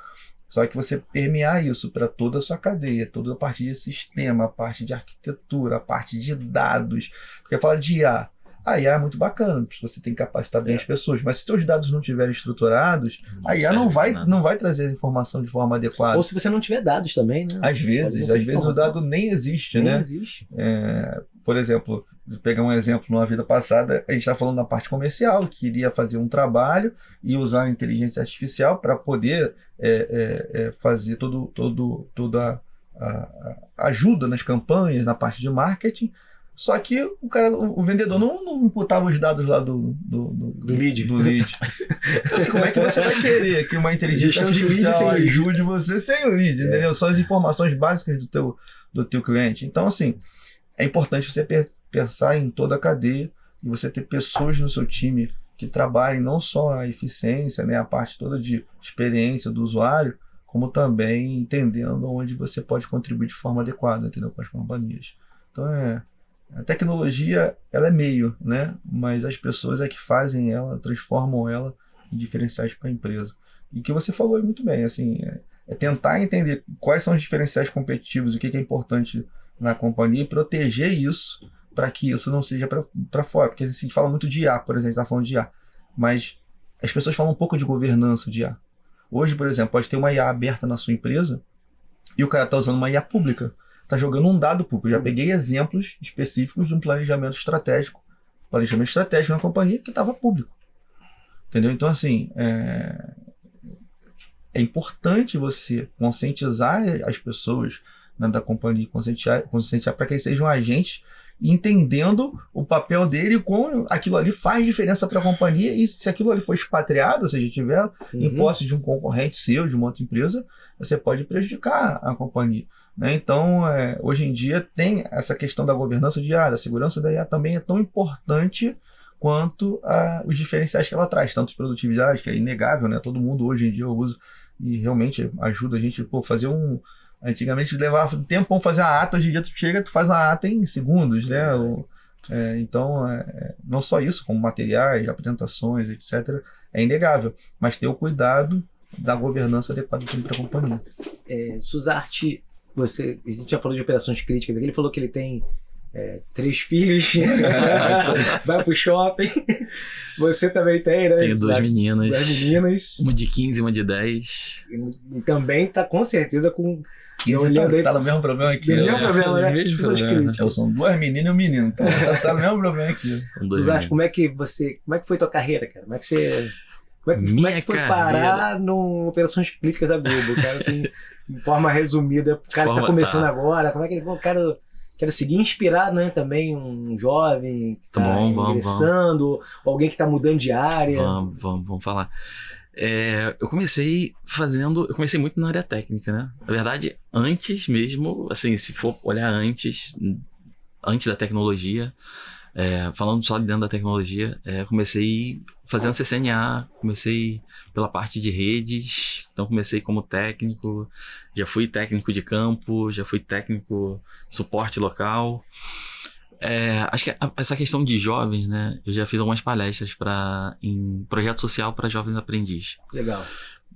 Só que você permear isso para toda a sua cadeia, toda a parte de sistema, a parte de arquitetura, a parte de dados. Porque fala de IA. A IA é muito bacana, porque você tem que capacitar bem as pessoas, mas se seus dados não estiverem estruturados, a IA não vai trazer a informação de forma adequada. Ou se você não tiver dados também, né? Às vezes o dado nem existe, né? Existe. Por exemplo, vou pegar um exemplo numa vida passada, a gente está falando da parte comercial, que iria fazer um trabalho e usar a inteligência artificial para poder fazer toda a ajuda nas campanhas, na parte de marketing. Só que o vendedor não imputava os dados lá do lead. Então, assim, como é que você vai querer que uma inteligência artificial ajude você sem o lead, entendeu? São as informações básicas do teu cliente. Então, assim, é importante você pensar em toda a cadeia e você ter pessoas no seu time que trabalhem não só a eficiência, né, a parte toda de experiência do usuário, como também entendendo onde você pode contribuir de forma adequada, entendeu, com as companhias. Então, a tecnologia, ela é meio, né? Mas as pessoas é que fazem ela, transformam ela em diferenciais para a empresa. E o que você falou muito bem, assim, é tentar entender quais são os diferenciais competitivos, o que é importante na companhia e proteger isso para que isso não seja para fora. Porque assim, a gente fala muito de IA, por exemplo, a gente está falando de IA, mas as pessoas falam um pouco de governança de IA. Hoje, por exemplo, pode ter uma IA aberta na sua empresa e o cara está usando uma IA pública. Está jogando um dado público. Eu já peguei exemplos específicos de um planejamento estratégico na companhia que estava público. Entendeu? Então, assim, é é importante você conscientizar as pessoas, né, da companhia, conscientizar para que eles sejam agentes, entendendo o papel dele e como aquilo ali faz diferença para a companhia, e se aquilo ali for expatriado, ou seja, tiver em posse de um concorrente seu, de uma outra empresa, você pode prejudicar a companhia, né? Então, hoje em dia tem essa questão da governança de IA, da segurança da IA também é tão importante quanto os diferenciais que ela traz, tanto de produtividade, que é inegável, né? Todo mundo hoje em dia usa e realmente ajuda a gente a fazer Antigamente levava tempo para fazer uma ata, hoje em dia tu chega, tu faz a ata em segundos, né? Então, não só isso, como materiais, apresentações, etc., é inegável, mas ter o cuidado da governança adequada para a companhia. Suzarte, a gente já falou de operações críticas aqui, ele falou que ele tem 3 filhos, vai pro shopping. Você também tem, né? Tenho 2 meninas. 2 meninas. Uma de 15 e uma de 10. E também tá com certeza com... Tá no mesmo problema aqui. No mesmo problema, né? Mesmo problema. São 2 meninas e um menino. Então tá no mesmo problema aqui. Suzarte, como é que foi tua carreira, cara? Como é que foi parar no Operações Críticas da Globo, cara? Assim, de forma resumida, o cara que tá começando agora, como é que ele... Quero seguir inspirado, né? Também um jovem que tá ingressando, alguém que tá mudando de área. Vamos falar. Eu comecei muito na área técnica, né? Na verdade, antes mesmo, assim, se for olhar antes da tecnologia, falando só dentro da tecnologia, comecei fazendo CCNA, comecei pela parte de redes, então comecei como técnico, já fui técnico de campo, já fui técnico suporte local. Acho que essa questão de jovens, né? Eu já fiz algumas palestras em projeto social para jovens aprendizes. Legal.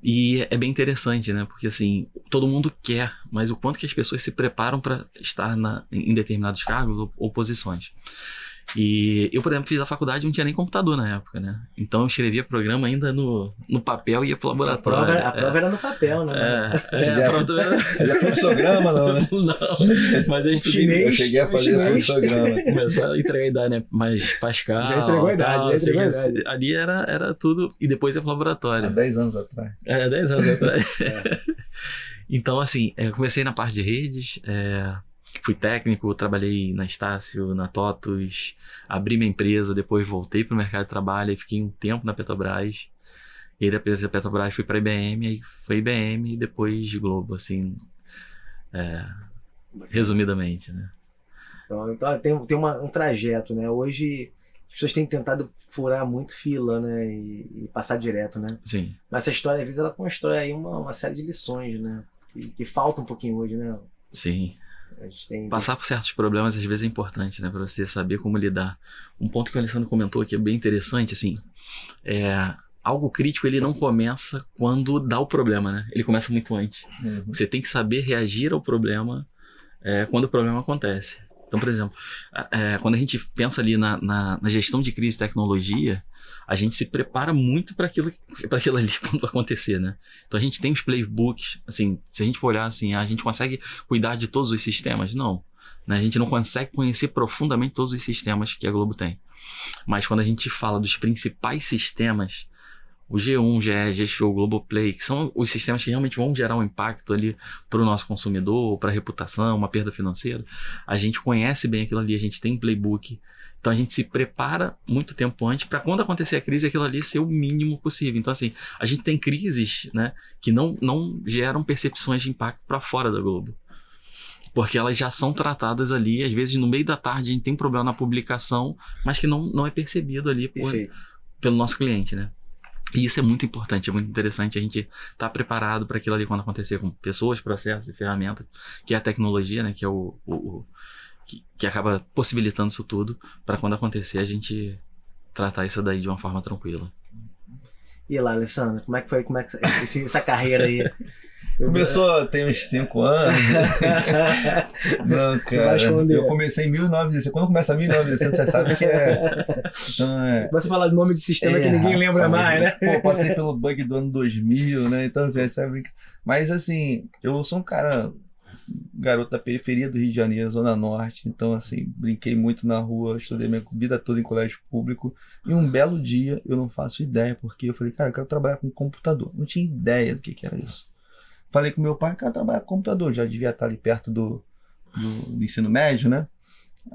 E é bem interessante, né? Porque assim, todo mundo quer, mas o quanto que as pessoas se preparam para estar em determinados cargos ou posições. E eu, por exemplo, fiz a faculdade e não tinha nem computador na época, né? Então eu escrevia programa ainda no papel e ia pro laboratório. A prova era no papel, né? Já fluxograma, não, né? Não, mas eu estudei. Eu cheguei a fazer fluxograma. Começar a entregar a idade, né? Mas Pascal. Já entregou a idade, Ali era tudo. E depois ia pro laboratório. Há 10 anos atrás. 10 anos atrás. Então, assim, eu comecei na parte de redes. Fui técnico, trabalhei na Estácio, na TOTUS, abri minha empresa, depois voltei para o mercado de trabalho e fiquei um tempo na Petrobras. E aí da Petrobras fui para a IBM, aí foi IBM e depois de Globo, assim, resumidamente, né? Então tem um trajeto, né? Hoje as pessoas têm tentado furar muito fila, né? E passar direto, né? Sim. Mas essa história, às vezes, ela constrói aí uma série de lições, né? Que falta um pouquinho hoje, né? Sim. A gente tem Passar por certos problemas às vezes é importante, né? Para você saber como lidar. Um ponto que o Alessandro comentou aqui é bem interessante, assim, algo crítico ele não começa quando dá o problema, né? Ele começa muito antes. Você tem que saber reagir ao problema quando o problema acontece. Então, por exemplo, quando a gente pensa ali na gestão de crise e tecnologia, a gente se prepara muito para aquilo ali quando acontecer, né? Então a gente tem os playbooks, assim, se a gente for olhar assim, a gente consegue cuidar de todos os sistemas? Não. Né? A gente não consegue conhecer profundamente todos os sistemas que a Globo tem. Mas quando a gente fala dos principais sistemas, o G1, GE, G-Show, Globoplay, que são os sistemas que realmente vão gerar um impacto ali para o nosso consumidor, para a reputação, uma perda financeira, a gente conhece bem aquilo ali, a gente tem playbook. Então a gente se prepara muito tempo antes para quando acontecer a crise, aquilo ali ser o mínimo possível. Então assim, a gente tem crises, né, que não geram percepções de impacto para fora da Globo. Porque elas já são tratadas ali, às vezes no meio da tarde a gente tem um problema na publicação, mas que não é percebido ali pelo nosso cliente, né? E isso é muito importante, é muito interessante a gente estar preparado para aquilo ali quando acontecer com pessoas, processos e ferramentas, que é a tecnologia, né, que é que acaba possibilitando isso tudo, para quando acontecer a gente tratar isso daí de uma forma tranquila. E lá, Alessandro, como é que foi essa carreira aí? Começou tem uns 5 anos. Não, cara. Eu comecei em 1960. Quando começa 1960, você sabe que Então, Você fala de nome de sistema que ninguém lembra mais, né? Pô, passei pelo bug do ano 2000, né? Então, você sabe. Mas, assim, eu sou um cara garoto da periferia do Rio de Janeiro, Zona Norte. Então, assim, brinquei muito na rua, estudei minha vida toda em colégio público. E um belo dia, eu não faço ideia, porque eu falei, cara, eu quero trabalhar com computador. Não tinha ideia do que era isso. Falei com meu pai, quero trabalhar com computador. Já devia estar ali perto do ensino médio, né?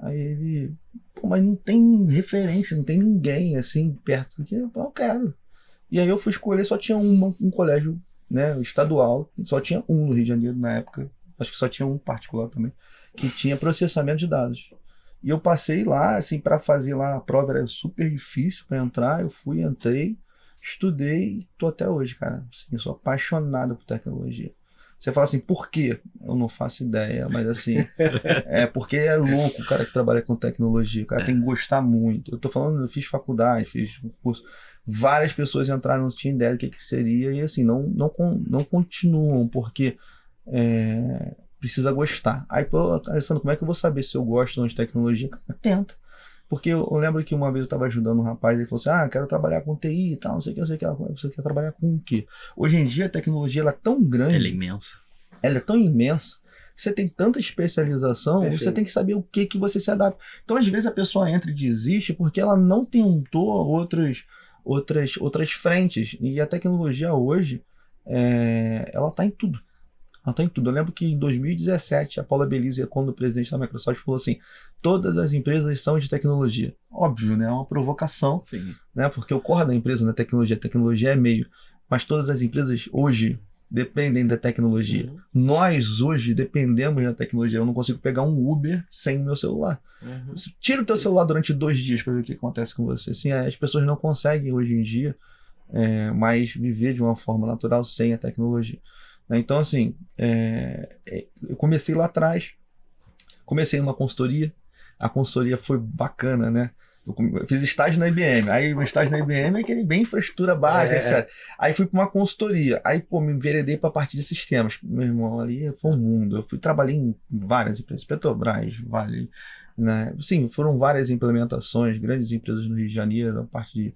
Aí ele, pô, mas não tem referência, não tem ninguém assim perto do que eu quero. E aí eu fui escolher, só tinha um colégio, né, estadual, só tinha um no Rio de Janeiro na época, acho que só tinha um particular também, que tinha processamento de dados. E eu passei lá, assim, para fazer lá, a prova era super difícil para entrar, eu fui, entrei, estudei e tô até hoje, cara. Assim, eu sou apaixonado por tecnologia. Você fala assim, por quê? Eu não faço ideia, mas assim, porque é louco o cara que trabalha com tecnologia, o cara tem que gostar muito. Eu tô falando, eu fiz faculdade, fiz um curso, várias pessoas entraram, não tinham ideia do que seria, e assim, não continuam, porque precisa gostar. Aí, pô, Alessandro, como é que eu vou saber se eu gosto ou não de tecnologia? Cara, tenta. Porque eu lembro que uma vez eu estava ajudando um rapaz, ele falou assim, quero trabalhar com TI e tal, não sei o que, você quer trabalhar com o quê? Hoje em dia a tecnologia ela é tão grande. Ela é imensa. Ela é tão imensa, você tem tanta especialização, perfeito, você tem que saber o que você se adapta. Então às vezes a pessoa entra e desiste porque ela não tentou outras frentes. E a tecnologia hoje, ela está em tudo. Ela tá em tudo. Eu lembro que em 2017, a Paula Belize, quando o presidente da Microsoft, falou assim, todas as empresas são de tecnologia. Óbvio, né? É uma provocação. Sim. Né? Porque o core da empresa na tecnologia, a tecnologia é meio. Mas todas as empresas hoje dependem da tecnologia. Uhum. Nós hoje dependemos da tecnologia. Eu não consigo pegar um Uber sem o meu celular. Uhum. Tira o teu celular durante 2 dias para ver o que acontece com você. Assim, as pessoas não conseguem hoje em dia mais viver de uma forma natural sem a tecnologia. Então, assim, eu comecei lá atrás, comecei numa consultoria, a consultoria foi bacana, né? Eu fiz estágio na IBM, aí o estágio na IBM é aquele bem infraestrutura básica, etc. Aí fui para uma consultoria, aí, pô, me enveredei para a parte de sistemas. Meu irmão, ali foi um mundo. Eu trabalhei em várias empresas, Petrobras, Vale, né? Sim, foram várias implementações, grandes empresas no Rio de Janeiro, a parte de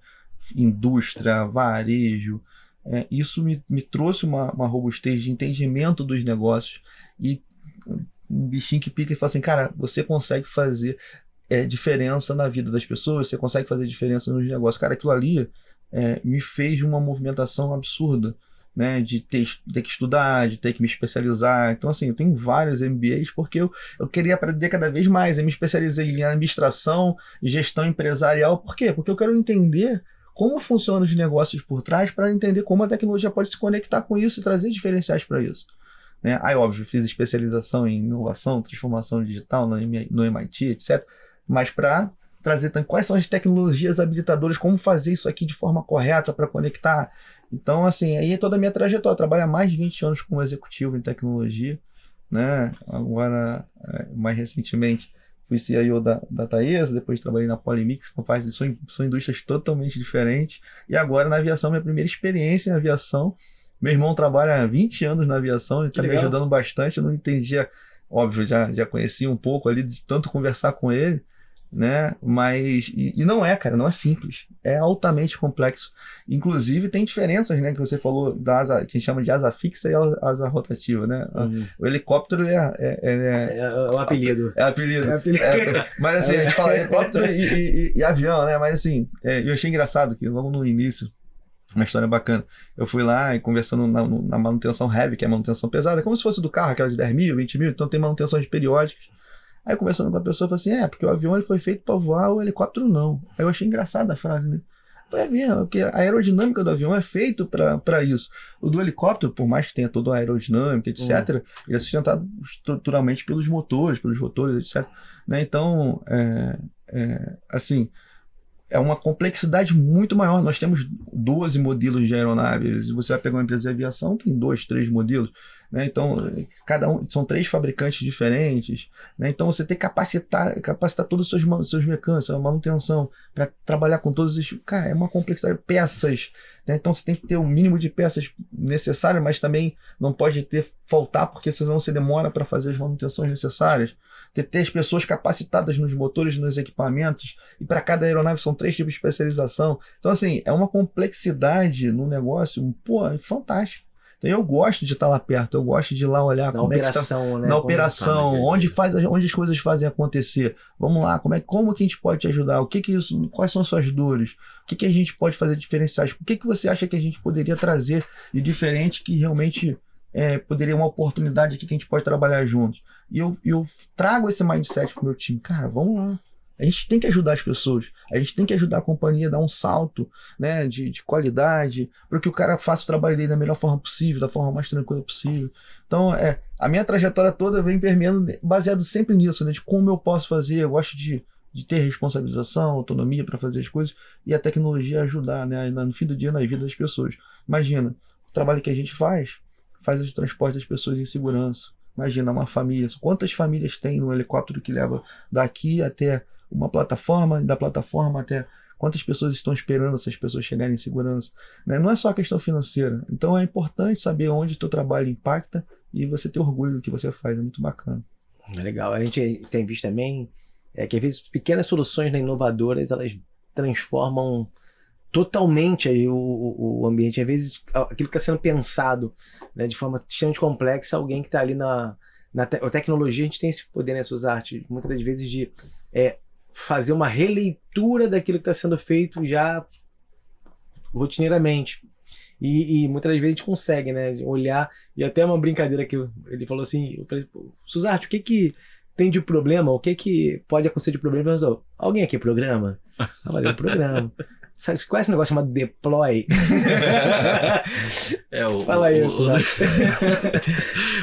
indústria, varejo. Isso me trouxe uma robustez de entendimento dos negócios e um bichinho que pica e fala assim, cara, você consegue fazer diferença na vida das pessoas, você consegue fazer diferença nos negócios. Cara, aquilo ali me fez uma movimentação absurda, né, de ter que estudar, de ter que me especializar. Então, assim, eu tenho vários MBAs porque eu queria aprender cada vez mais. Eu me especializei em administração, gestão empresarial. Por quê? Porque eu quero entender como funcionam os negócios por trás para entender como a tecnologia pode se conectar com isso e trazer diferenciais para isso. Né? Aí, óbvio, fiz especialização em inovação, transformação digital no MIT, etc. Mas para trazer também quais são as tecnologias habilitadoras, como fazer isso aqui de forma correta para conectar. Então, assim, aí é toda a minha trajetória. Eu trabalho há mais de 20 anos como executivo em tecnologia. Né? Agora, mais recentemente, fui CIO da Taesa, depois trabalhei na Polimix, são indústrias totalmente diferentes. E agora na aviação, minha primeira experiência em aviação. Meu irmão trabalha há 20 anos na aviação, ele está me ajudando bastante. Eu não entendia, óbvio, já conhecia um pouco ali, de tanto conversar com ele, né? Mas, e não não é simples, é altamente complexo. Inclusive tem diferenças, né? Que você falou da asa, que a gente chama de asa fixa e asa rotativa, né? O helicóptero é o apelido. É apelido. Mas assim, a gente fala helicóptero e avião, né? Mas assim, eu achei engraçado que logo no início, uma história bacana, eu fui lá e conversando na manutenção heavy, que é a manutenção pesada, como se fosse do carro, aquela de 10 mil, 20 mil, então tem manutenções periódicas. Aí conversando com a pessoa, eu falei assim, porque o avião ele foi feito para voar, o helicóptero não. Aí eu achei engraçada a frase, né? Foi mesmo, porque a aerodinâmica do avião é feito para isso. O do helicóptero, por mais que tenha toda a aerodinâmica, etc., ele é sustentado estruturalmente pelos motores, pelos rotores, etc. Né? Então, assim, é uma complexidade muito maior. Nós temos 12 modelos de aeronaves. Você vai pegar uma empresa de aviação, tem 2, 3 modelos. Né? Então, cada um são 3 fabricantes diferentes. Né? Então, você tem que capacitar todos os seus mecânicos, a manutenção, para trabalhar com todos os... Cara, é uma complexidade. Peças. Né? Então, você tem que ter o mínimo de peças necessárias, mas também não pode faltar, porque senão você demora para fazer as manutenções necessárias. Ter as pessoas capacitadas nos motores, nos equipamentos, e para cada aeronave são 3 tipos de especialização. Então, assim, é uma complexidade no negócio, fantástica. Então eu gosto de estar lá perto, eu gosto de ir lá olhar Na como operação, é que está, né? na Como operação, tá, onde as coisas fazem acontecer. Vamos lá, como que a gente pode te ajudar? Quais são as suas dores? O que a gente pode fazer diferenciais? O que você acha que a gente poderia trazer de diferente que realmente poderia uma oportunidade aqui que a gente pode trabalhar juntos? E eu trago esse mindset pro meu time. Cara, vamos lá. A gente tem que ajudar as pessoas, a gente tem que ajudar a companhia a dar um salto, né, de qualidade, para que o cara faça o trabalho dele da melhor forma possível, da forma mais tranquila possível. Então, a minha trajetória toda vem permeando, baseado sempre nisso, né, de como eu posso fazer. Eu gosto de ter responsabilização, autonomia para fazer as coisas, e a tecnologia ajudar, né, no fim do dia, na vida das pessoas. Imagina, o trabalho que a gente faz o transporte das pessoas em segurança. Imagina uma família, quantas famílias tem no helicóptero que leva daqui até uma plataforma, da plataforma até quantas pessoas estão esperando essas pessoas chegarem em segurança, né? Não é só a questão financeira. Então é importante saber onde o teu trabalho impacta e você ter orgulho do que você faz, é muito bacana. É legal, a gente tem visto também que às vezes pequenas soluções, né, inovadoras, elas transformam totalmente aí o ambiente. Às vezes aquilo que está sendo pensado, né, de forma extremamente complexa, alguém que está ali na tecnologia, a gente tem esse poder, né, Suzarte, muitas das vezes de fazer uma releitura daquilo que está sendo feito já rotineiramente. E muitas das vezes a gente consegue, né, olhar, e até uma brincadeira que ele falou assim, eu falei, Suzarte, o que tem de problema? O que pode acontecer de problema? Ele falou, alguém aqui programa? Eu falei, eu programa. Sabe, qual é esse negócio chamado deploy? Fala aí, Suzarte.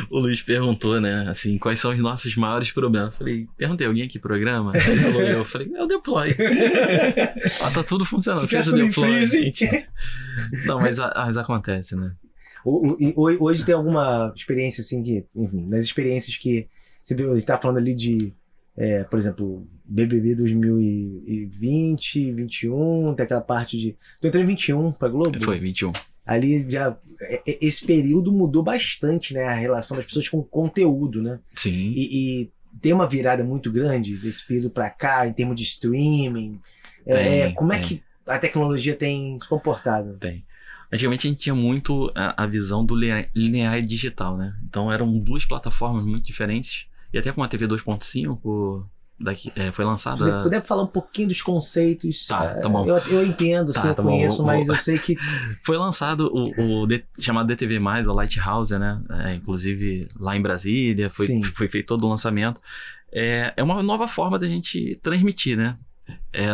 O Luiz perguntou, né, assim, quais são os nossos maiores problemas. Eu falei, perguntei, alguém aqui programa? Ele falou, eu falei, é o deploy. Tá tudo funcionando. Fez o deploy. Não, mas acontece, né? Hoje tem alguma experiência assim que, enfim, nas experiências que você viu, a gente tá falando ali de, por exemplo, BBB 2020, 2021, tem aquela parte de... Tu entrou em 21 pra Globo? Foi, 21. Ali já... Esse período mudou bastante, né? A relação das pessoas com o conteúdo, né? Sim. E tem uma virada muito grande desse período pra cá, em termos de streaming. Como é que a tecnologia tem se comportado? Tem. Antigamente a gente tinha muito a visão do linear e digital, né? Então eram duas plataformas muito diferentes. E até com a TV 2.5 foi lançada... Se você puder falar um pouquinho dos conceitos... Tá bom. Eu entendo, eu conheço, mas eu sei que... Foi lançado o chamado DTV+, o Lighthouse, né? Inclusive lá em Brasília, foi feito todo o lançamento. É uma nova forma da gente transmitir, né?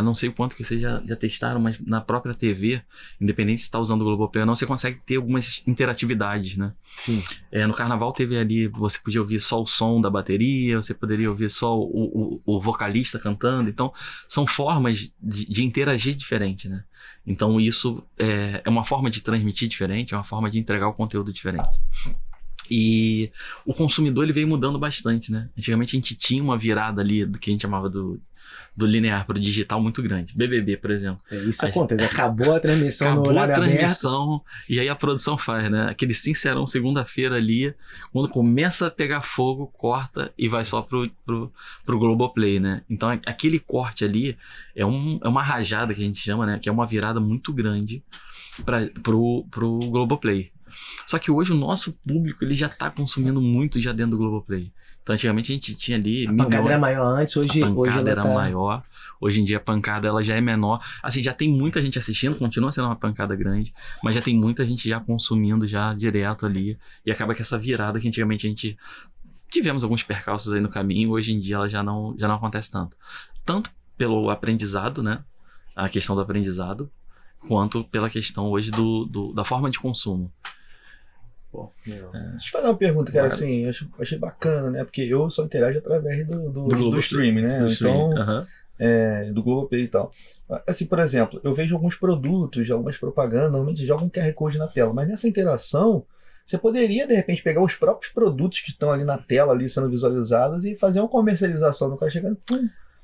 Não sei o quanto que vocês já testaram, mas na própria TV, independente se está usando o Globoplay ou não, você consegue ter algumas interatividades, né? Sim. No Carnaval teve ali, você podia ouvir só o som da bateria, você poderia ouvir só o vocalista cantando. Então, são formas de interagir diferente, né? Então, isso é uma forma de transmitir diferente, é uma forma de entregar o conteúdo diferente. E o consumidor, ele veio mudando bastante, né? Antigamente a gente tinha uma virada ali do que a gente chamava do linear para o digital muito grande. BBB, por exemplo. Isso acontece. Acabou a transmissão no horário aberto. Acabou a transmissão e aí a produção faz, né? Aquele sincerão segunda-feira ali, quando começa a pegar fogo, corta e vai só pro Globoplay, né? Então aquele corte ali é uma rajada que a gente chama, né? Que é uma virada muito grande pro Globoplay. Só que hoje o nosso público ele já está consumindo muito já dentro do Globoplay. Então antigamente a gente tinha ali... A pancada era maior antes, hoje ela era maior. Hoje em dia a pancada ela já é menor. Assim, já tem muita gente assistindo, continua sendo uma pancada grande, mas já tem muita gente já consumindo já direto ali. E acaba que essa virada que antigamente a gente... Tivemos alguns percalços aí no caminho, hoje em dia ela já não acontece tanto. Tanto pelo aprendizado, né? A questão do aprendizado, quanto pela questão hoje da forma de consumo. Deixa eu te fazer uma pergunta, cara, assim, eu achei bacana, né? Porque eu só interajo através do streaming, né? Do Globoplay e tal. Assim, por exemplo, eu vejo alguns produtos, algumas propagandas, normalmente jogam um QR Code na tela, mas nessa interação, você poderia, de repente, pegar os próprios produtos que estão ali na tela, ali sendo visualizados e fazer uma comercialização. No cara chegando,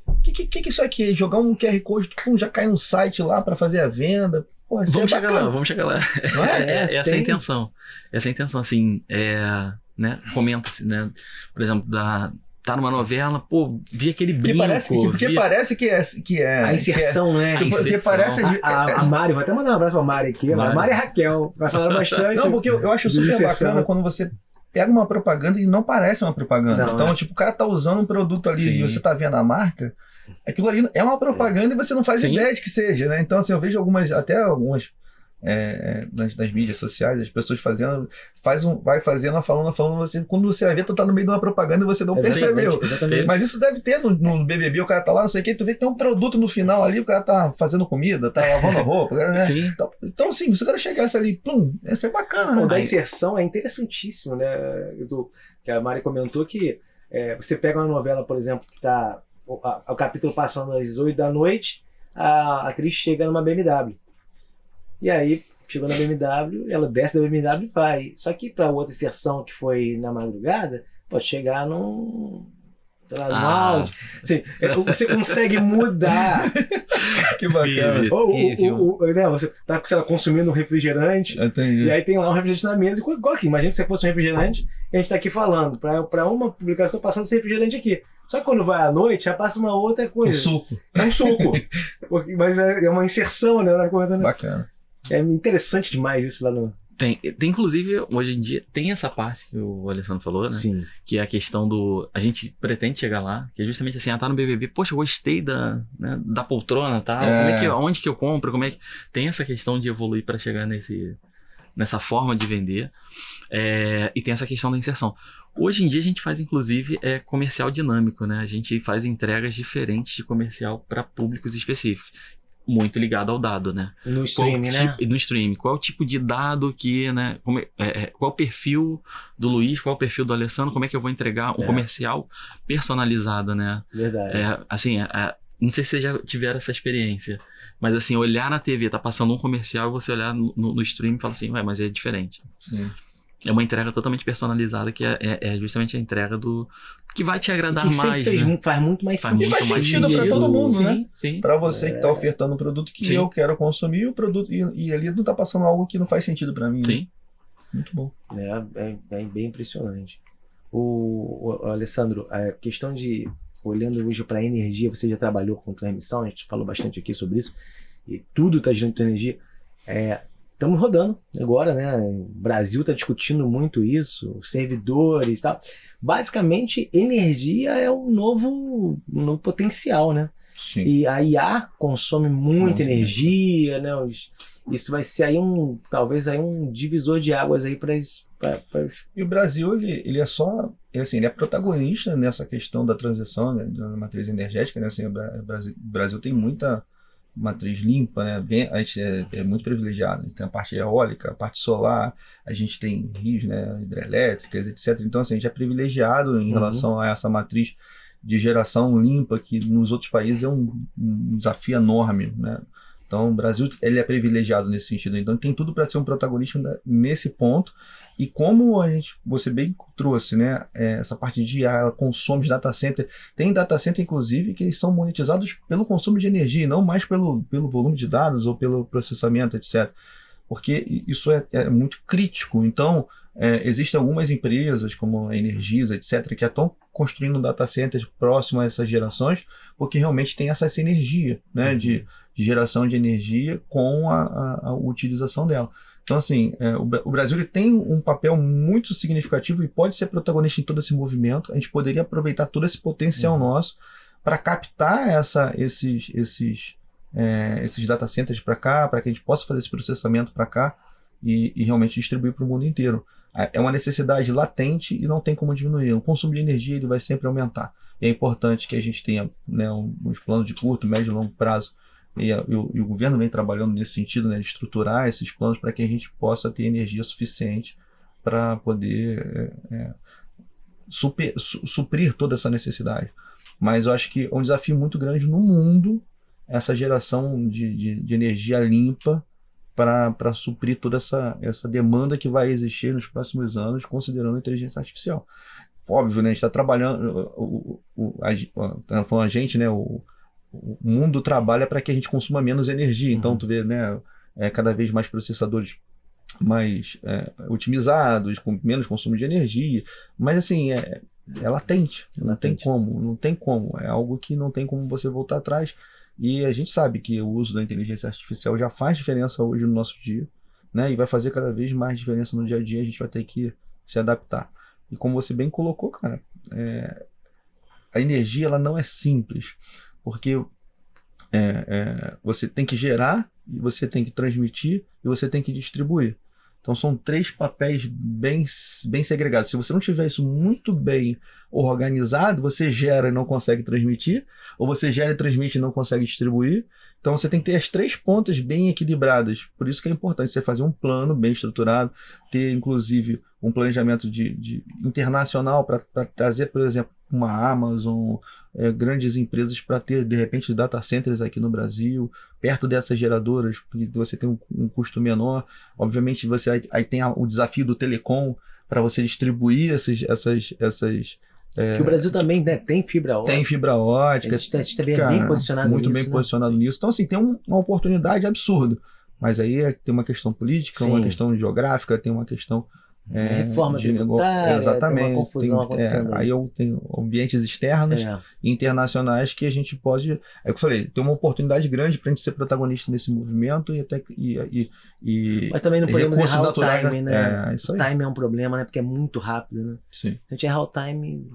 o que é isso aqui? Jogar um QR Code, já cai no site lá para fazer a venda. Pô, vamos chegar lá. Não é? Essa é a intenção. Essa é a intenção, assim, né? Comenta-se, né? Por exemplo, tá numa novela, pô, vi aquele Porque brinco. parece que é A inserção, né? Porque parece... A Mari, vou até mandar um abraço pra Mari aqui. A Mari e a Raquel. Nós falaram bastante. Não, porque eu acho super bacana quando você pega uma propaganda e não parece uma propaganda. Não, então, tipo, o cara tá usando um produto ali Sim. e você tá vendo a marca, aquilo ali é uma propaganda e você não faz Sim. ideia de que seja, né? Então, assim, eu vejo algumas nas mídias sociais, as pessoas fazendo, vai fazendo, falando, você, quando você vai ver, tu tá no meio de uma propaganda e você não percebeu. Exatamente. Mas isso deve ter no BBB, o cara tá lá, não sei o que, tu vê que tem um produto no final ali, o cara tá fazendo comida, tá lavando a roupa, né? Sim. Então, assim, se o cara chegasse ali, plum, ia ser bacana, né? Da inserção é interessantíssimo, né? Que a Mari comentou que você pega uma novela, por exemplo, que tá o capítulo passando às 8 da noite, a atriz chega numa BMW. E aí, chegou na BMW, ela desce da BMW e vai. Só que para outra inserção que foi na madrugada, pode chegar num áudio. Assim, você consegue mudar. Que bacana. Né, você tá, sei lá, consumindo um refrigerante. Entendi. E aí tem lá um refrigerante na mesa. Igual aqui, imagina se fosse um refrigerante e a gente tá aqui falando. Para uma publicação, passando esse refrigerante aqui. Só que quando vai à noite, já passa uma outra coisa. Um suco. É um suco. Mas é uma inserção, né? Bacana. É interessante demais isso lá no... Tem, inclusive, hoje em dia, tem essa parte que o Alessandro falou, né? Sim. Que é a questão do... A gente pretende chegar lá, que é justamente assim, tá no BBB, poxa, eu gostei da poltrona, tá? Onde que eu compro, como é que... Tem essa questão de evoluir para chegar nessa forma de vender. E tem essa questão da inserção. Hoje em dia a gente faz, inclusive, comercial dinâmico, né? A gente faz entregas diferentes de comercial para públicos específicos. Muito ligado ao dado, né? No streaming, né? No streaming. Qual é o tipo de dado que, né? Qual é o perfil do Luiz, qual é o perfil do Alessandro, como é que eu vou entregar um comercial personalizado, né? Verdade. Não sei se vocês já tiveram essa experiência, mas assim, olhar na TV, tá passando um comercial e você olhar no streaming e fala assim, mas é diferente. Sim. É uma entrega totalmente personalizada, que é justamente a entrega do... que vai te agradar que mais, faz muito mais Faz sentido. muito Faz mais sentido para todo mundo, né? Sim. Para você que tá ofertando um produto que eu quero consumir, o produto e ali não tá passando algo que não faz sentido para mim. Sim. Né? Muito bom. É bem impressionante. O Alessandro, a questão de... Olhando hoje para a energia, você já trabalhou com transmissão, a gente falou bastante aqui sobre isso, e tudo está girando com energia. Estamos rodando agora, né? O Brasil está discutindo muito isso, servidores e tal. Basicamente, energia é um novo potencial, né? Sim. E a IA consome muita energia, né? Isso vai ser aí talvez aí um divisor de águas aí para E o Brasil, ele é protagonista nessa questão da transição, né, da matriz energética, né? Assim, o Brasil tem muita matriz limpa, né? A gente é muito privilegiado. A gente tem a parte eólica, a parte solar, a gente tem rios, né, hidrelétricas, etc. Então, assim, a gente é privilegiado em relação a essa matriz de geração limpa, que nos outros países é um desafio enorme, né? Então, o Brasil ele é privilegiado nesse sentido. Então, tem tudo para ser um protagonista nesse ponto. E como você bem trouxe, né, essa parte de IA, ela consome de data center. Tem data center, inclusive, que eles são monetizados pelo consumo de energia, não mais pelo volume de dados ou pelo processamento, etc. Porque isso é muito crítico. Então, existem algumas empresas, como a Energisa, etc., que já estão construindo data centers próximo a essas gerações, porque realmente tem essa sinergia, né, de geração de energia com a utilização dela. Então, assim, o Brasil ele tem um papel muito significativo e pode ser protagonista em todo esse movimento. A gente poderia aproveitar todo esse potencial nosso para captar esses data centers para cá, para que a gente possa fazer esse processamento para cá e realmente distribuir para o mundo inteiro. É uma necessidade latente e não tem como diminuir. O consumo de energia ele vai sempre aumentar. E é importante que a gente tenha, né, uns planos de curto, médio e longo prazo. E o governo vem trabalhando nesse sentido, né, de estruturar esses planos para que a gente possa ter energia suficiente para poder suprir toda essa necessidade. Mas eu acho que é um desafio muito grande no mundo essa geração de energia limpa para suprir toda essa demanda que vai existir nos próximos anos, considerando a inteligência artificial. Óbvio, né, a gente está trabalhando, tá falando a gente, né, o mundo trabalha para que a gente consuma menos energia. Então, tu vê, né, cada vez mais processadores mais otimizados, com menos consumo de energia. Mas, assim, é latente, não tem como, é algo que não tem como você voltar atrás. E a gente sabe que o uso da inteligência artificial já faz diferença hoje no nosso dia, né? E vai fazer cada vez mais diferença no dia a dia, a gente vai ter que se adaptar. E como você bem colocou, cara, a energia ela não é simples, porque você tem que gerar, e você tem que transmitir, e você tem que distribuir. Então são 3 papéis bem segregados. Se você não tiver isso muito bem organizado, você gera e não consegue transmitir, ou você gera e transmite e não consegue distribuir. Então você tem que ter as 3 pontas bem equilibradas. Por isso que é importante você fazer um plano bem estruturado, ter inclusive um planejamento de internacional para trazer, por exemplo, uma Amazon, grandes empresas para ter, de repente, data centers aqui no Brasil, perto dessas geradoras, porque você tem um custo menor. Obviamente, você aí tem o desafio do telecom para você distribuir essas que o Brasil também, né, tem fibra ótica. Tem fibra ótica. A gente tá bem posicionado muito nisso. Muito bem posicionado nisso. Então, assim, tem uma oportunidade absurda. Mas aí tem uma questão política, uma questão geográfica, tem uma questão... reforma tributária, exatamente, tem uma confusão acontecendo. Aí eu tenho ambientes externos e internacionais que a gente pode... É o que eu falei, tem uma oportunidade grande para a gente ser protagonista nesse movimento mas também não podemos errar o time, né? Isso aí. O time é um problema, né? Porque é muito rápido, né? Sim. Se a gente errar o time...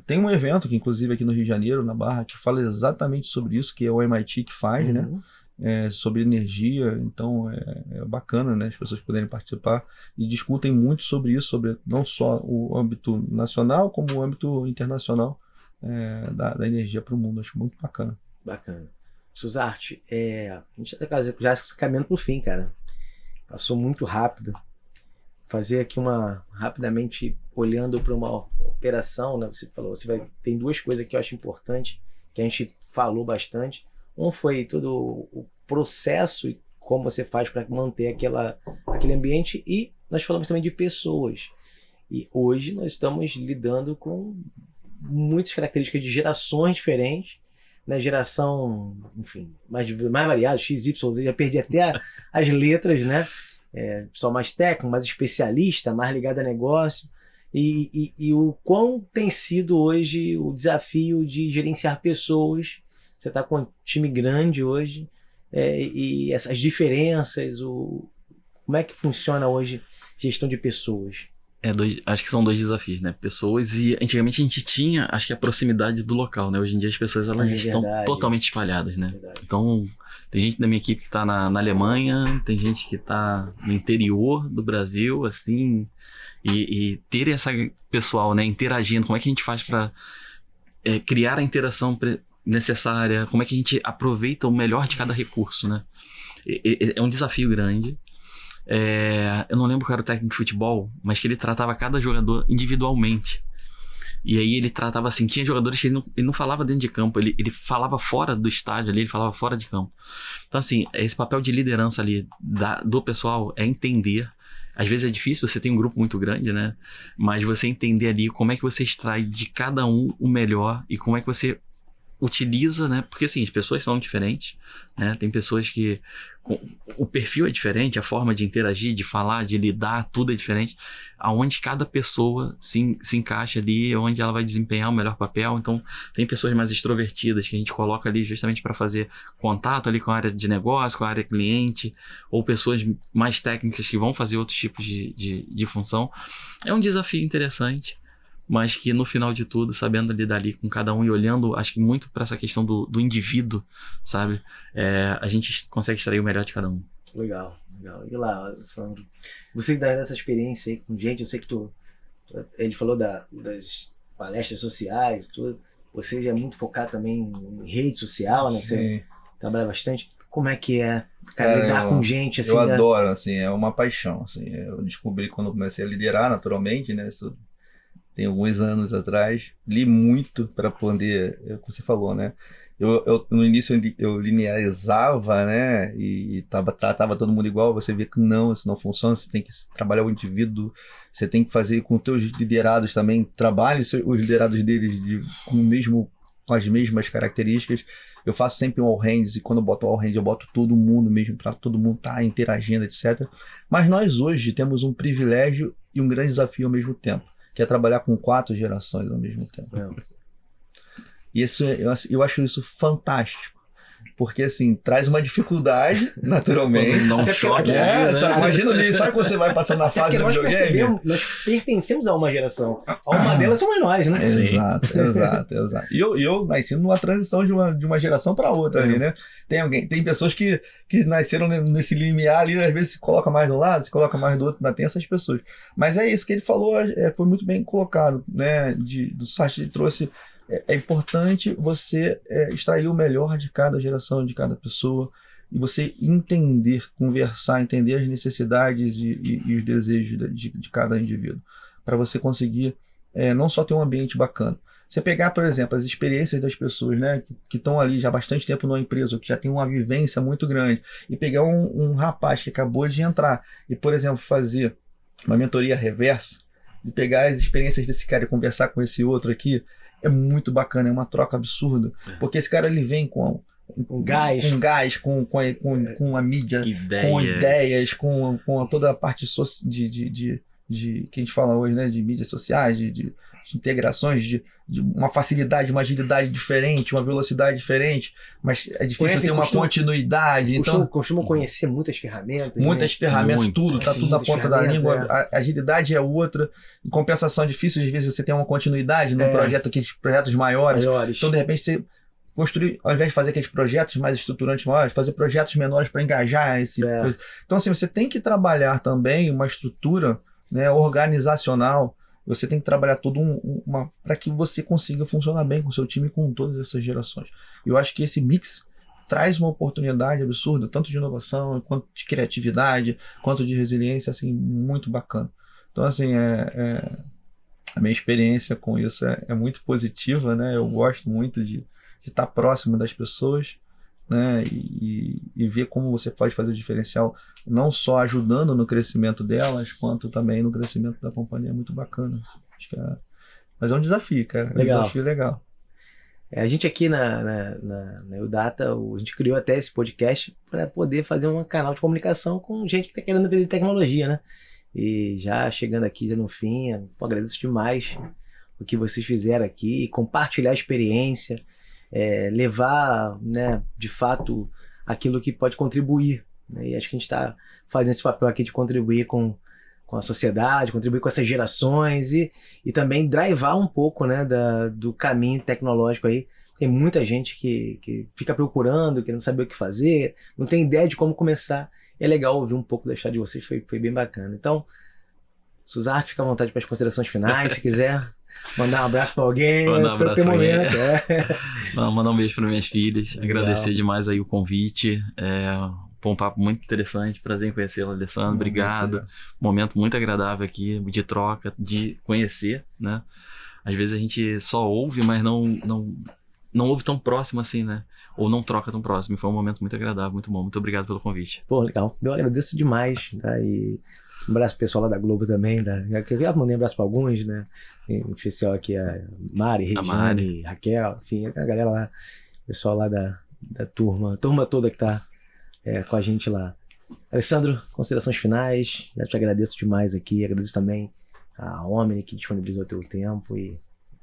Tem um evento que, inclusive, aqui no Rio de Janeiro, na Barra, que fala exatamente sobre isso, que é o MIT que faz, né? Sobre energia, então é bacana, né, as pessoas poderem participar e discutem muito sobre isso, sobre não só o âmbito nacional, como o âmbito internacional da energia para o mundo. Acho muito bacana. Bacana. Suzarte, a gente já caminhando para o fim, cara. Passou muito rápido. Fazer aqui rapidamente, olhando para uma operação, né, você falou, tem 2 coisas que eu acho importante, que a gente falou bastante. Um foi todo o processo e como você faz para manter aquele ambiente, e nós falamos também de pessoas. E hoje nós estamos lidando com muitas características de gerações diferentes, né? Geração, enfim, mais variada, X, Y, eu já perdi até as letras, né? Pessoal mais técnico, mais especialista, mais ligado a negócio. E o quão tem sido hoje o desafio de gerenciar pessoas. Você está com um time grande hoje, e essas diferenças, como é que funciona hoje gestão de pessoas? Acho que são 2 desafios, né? Pessoas, e antigamente a gente tinha, acho que a proximidade do local, né? Hoje em dia as pessoas elas estão totalmente espalhadas, né? Verdade. Então, tem gente da minha equipe que está na Alemanha, tem gente que está no interior do Brasil, assim, e ter essa pessoal, né, interagindo, como é que a gente faz para criar a interação necessária, como é que a gente aproveita o melhor de cada recurso, né? É um desafio grande. Eu não lembro qual era o técnico de futebol, mas que ele tratava cada jogador individualmente. E aí ele tratava assim, tinha jogadores que ele não falava dentro de campo, ele falava fora do estádio ali, ele falava fora de campo. Então assim, esse papel de liderança ali do pessoal é entender. Às vezes é difícil, você tem um grupo muito grande, né? Mas você entender ali como é que você extrai de cada um o melhor e como é que você utiliza, né? Porque assim, as pessoas são diferentes, né? Tem pessoas que o perfil é diferente, a forma de interagir, de falar, de lidar, tudo é diferente. Aonde cada pessoa se encaixa ali, onde ela vai desempenhar o melhor papel. Então, tem pessoas mais extrovertidas que a gente coloca ali justamente para fazer contato ali com a área de negócio, com a área cliente, ou pessoas mais técnicas que vão fazer outros tipos de função. É um desafio interessante, mas que no final de tudo, sabendo lidar ali com cada um e olhando, acho que muito para essa questão do indivíduo, sabe? A gente consegue extrair o melhor de cada um. Legal. E lá, Sandro, você que dá essa experiência aí com gente, eu sei que ele falou das palestras sociais, tudo. Você já é muito focado também em rede social, né? Você trabalha bastante. Como é que lidar com gente assim? Eu adoro, assim, é uma paixão, assim. Eu descobri quando eu comecei a liderar, naturalmente, né? Isso tem alguns anos atrás, li muito para poder, como você falou, né? No início eu linearizava, né? E tratava todo mundo igual. Você vê que não, isso não funciona. Você tem que trabalhar o indivíduo. Você tem que fazer com os teus liderados também. Trabalhe os liderados deles com as mesmas características. Eu faço sempre um all-hands, e quando eu boto all-hands, eu boto todo mundo mesmo, para todo mundo estar interagindo, etc. Mas nós hoje temos um privilégio e um grande desafio ao mesmo tempo, que é trabalhar com 4 gerações ao mesmo tempo. E isso, eu acho isso fantástico. Porque, assim, traz uma dificuldade, naturalmente. Não um choque. Sabe, imagina isso, sabe quando você vai passando na fase do videogame? Nós pertencemos a uma geração. A uma delas somos nós, né? Exato. E eu nasci numa transição de uma geração para outra ali, né? Tem pessoas que nasceram nesse limiar ali, às vezes se coloca mais de um lado, se coloca mais do outro, ainda tem essas pessoas. Mas é isso que ele falou, foi muito bem colocado, né? Do Sartre trouxe. É importante você extrair o melhor de cada geração, de cada pessoa, e você entender, conversar, entender as necessidades e os desejos de cada indivíduo, para você conseguir não só ter um ambiente bacana. Você pegar, por exemplo, as experiências das pessoas, né, que estão ali já há bastante tempo numa empresa, que já tem uma vivência muito grande, e pegar um rapaz que acabou de entrar e, por exemplo, fazer uma mentoria reversa, e pegar as experiências desse cara e conversar com esse outro aqui, é muito bacana, é uma troca absurda. Porque esse cara ele vem com gás, com a mídia, com ideias, com toda a parte que a gente fala hoje, né? De mídias sociais, de integrações, de uma facilidade, uma agilidade diferente, uma velocidade diferente, mas é difícil ter uma continuidade. Costumam conhecer muitas ferramentas. Muitas ferramentas, tudo, tá tudo na ponta da língua. A agilidade é outra. Em compensação, é difícil, às vezes, você ter uma continuidade num projeto, aqueles projetos maiores. Então, de repente, você construir, ao invés de fazer aqueles projetos mais estruturantes maiores, fazer projetos menores para engajar esse. Então, assim, você tem que trabalhar também uma estrutura, né, organizacional. Você tem que trabalhar tudo para que você consiga funcionar bem com o seu time e com todas essas gerações. Eu acho que esse mix traz uma oportunidade absurda, tanto de inovação, quanto de criatividade, quanto de resiliência, assim, muito bacana. Então, assim, a minha experiência com isso é muito positiva, né? Eu gosto muito de estar próximo das pessoas, né? E ver como você pode fazer o diferencial, não só ajudando no crescimento delas, quanto também no crescimento da companhia. É muito bacana. Acho que mas é um desafio, cara. Legal. Um desafio legal. A gente aqui na Eudata, a gente criou até esse podcast para poder fazer um canal de comunicação com gente que está querendo aprender tecnologia, né? E já chegando aqui já no fim, agradeço demais o que vocês fizeram aqui, compartilhar a experiência, levar, né, de fato, aquilo que pode contribuir, né? E acho que a gente está fazendo esse papel aqui de contribuir com a sociedade, contribuir com essas gerações e também drivar um pouco, né, do caminho tecnológico aí. Tem muita gente que fica procurando, querendo saber o que fazer, não tem ideia de como começar. É legal ouvir um pouco da história de vocês, foi bem bacana. Então, Suzarte, fica à vontade para as considerações finais, se quiser mandar um abraço para alguém, tem momento. Mandar um beijo para minhas filhas, agradecer demais aí o convite, foi um papo muito interessante, prazer em conhecê-la, Alessandro, obrigado. Momento muito agradável aqui, de troca, de conhecer, né? Às vezes a gente só ouve, mas não ouve tão próximo assim, né? Ou não troca tão próximo. Foi um momento muito agradável, muito bom. Muito obrigado pelo convite. Pô, legal. Eu agradeço demais, tá? E um abraço pro pessoal lá da Globo também, eu já mandei um abraço para alguns, né? Em especial aqui a Mari, Regiane, Raquel, enfim, a galera lá, pessoal lá da turma toda que tá com a gente lá. Alessandro, considerações finais, já te agradeço demais aqui, agradeço também a Omni que disponibilizou o teu tempo e,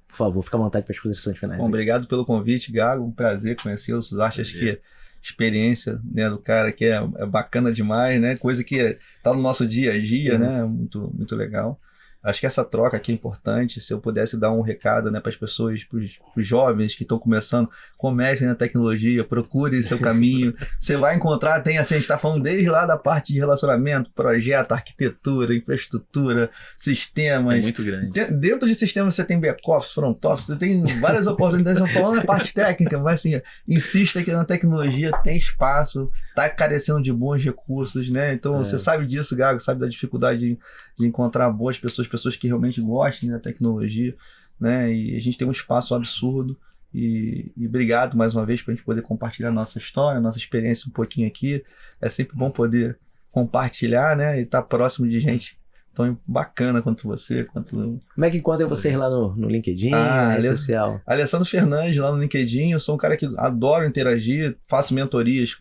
por favor, fica à vontade para as considerações finais. Bom, obrigado pelo convite, Gago, um prazer conhecê-lo, Suzarte, acho que a experiência, né, do cara que é bacana demais, né, coisa que tá no nosso dia a dia, né, muito, muito legal. Acho que essa troca aqui é importante. Se eu pudesse dar um recado, né, para as pessoas, para os jovens que estão começando, comecem na tecnologia, procurem seu caminho. Você vai encontrar, tem assim, a gente está falando desde lá da parte de relacionamento, projeto, arquitetura, infraestrutura, sistemas. É muito grande. Dentro de sistemas você tem back-office, front-office, você tem várias oportunidades. Estamos falando da parte técnica, mas assim, insista que na tecnologia tem espaço, está carecendo de bons recursos, né? Então você sabe disso, Gago, sabe da dificuldade de encontrar boas pessoas que realmente gostem da tecnologia, né? E a gente tem um espaço absurdo e obrigado mais uma vez para a gente poder compartilhar nossa história, nossa experiência um pouquinho aqui. É sempre bom poder compartilhar, né? E estar próximo de gente tão bacana quanto você. Como é que encontra vocês lá no LinkedIn, na rede social? Alessandro Fernandes, lá no LinkedIn. Eu sou um cara que adoro interagir, faço mentorias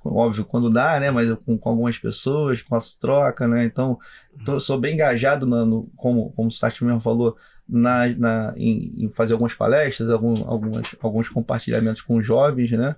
óbvio, quando dá, né? Mas com algumas pessoas, faço troca, né? Então, sou bem engajado, como o Start mesmo falou, em fazer algumas palestras, alguns compartilhamentos com jovens, né?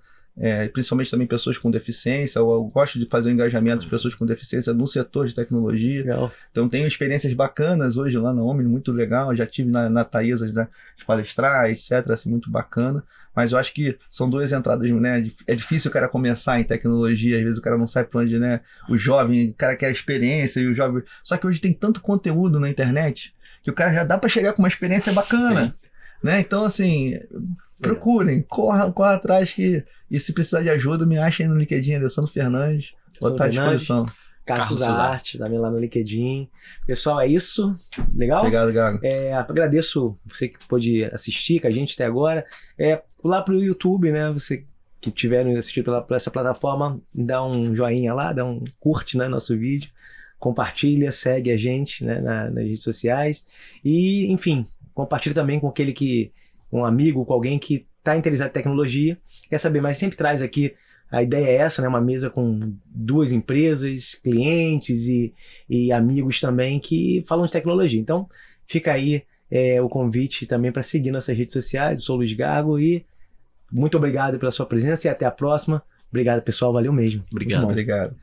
Principalmente também pessoas com deficiência. Eu gosto de fazer o engajamento de pessoas com deficiência no setor de tecnologia. Legal. Então tenho experiências bacanas hoje lá na Omni, muito legal. Eu já tive na Taísa de palestrar, etc, assim, muito bacana. Mas eu acho que são duas entradas, né? É difícil o cara começar em tecnologia, às vezes o cara não sabe para onde, né? O jovem, o cara quer experiência e o jovem... Só que hoje tem tanto conteúdo na internet que o cara já dá para chegar com uma experiência bacana. Sim. Né? Então, assim, procurem, corra atrás e se precisar de ajuda, me achem no LinkedIn, Alessandro Fernandes, vou estar à disposição. Carlos Arte, também lá no LinkedIn. Pessoal, é isso. Legal? Obrigado, Gago. Agradeço você que pôde assistir com a gente até agora. Lá pro YouTube, né? Você que tiver nos assistido por essa plataforma, dá um joinha lá, dá um curte, né, nosso vídeo, compartilha, segue a gente, né, nas redes sociais e, enfim, compartilha também com um amigo, com alguém que está interessado em tecnologia, quer saber mais, sempre traz aqui, a ideia é essa, né? Uma mesa com 2 empresas, clientes e amigos também que falam de tecnologia. Então, fica aí o convite também para seguir nossas redes sociais. Eu sou o Luiz Gago e muito obrigado pela sua presença e até a próxima. Obrigado, pessoal. Valeu mesmo. Obrigado. Obrigado.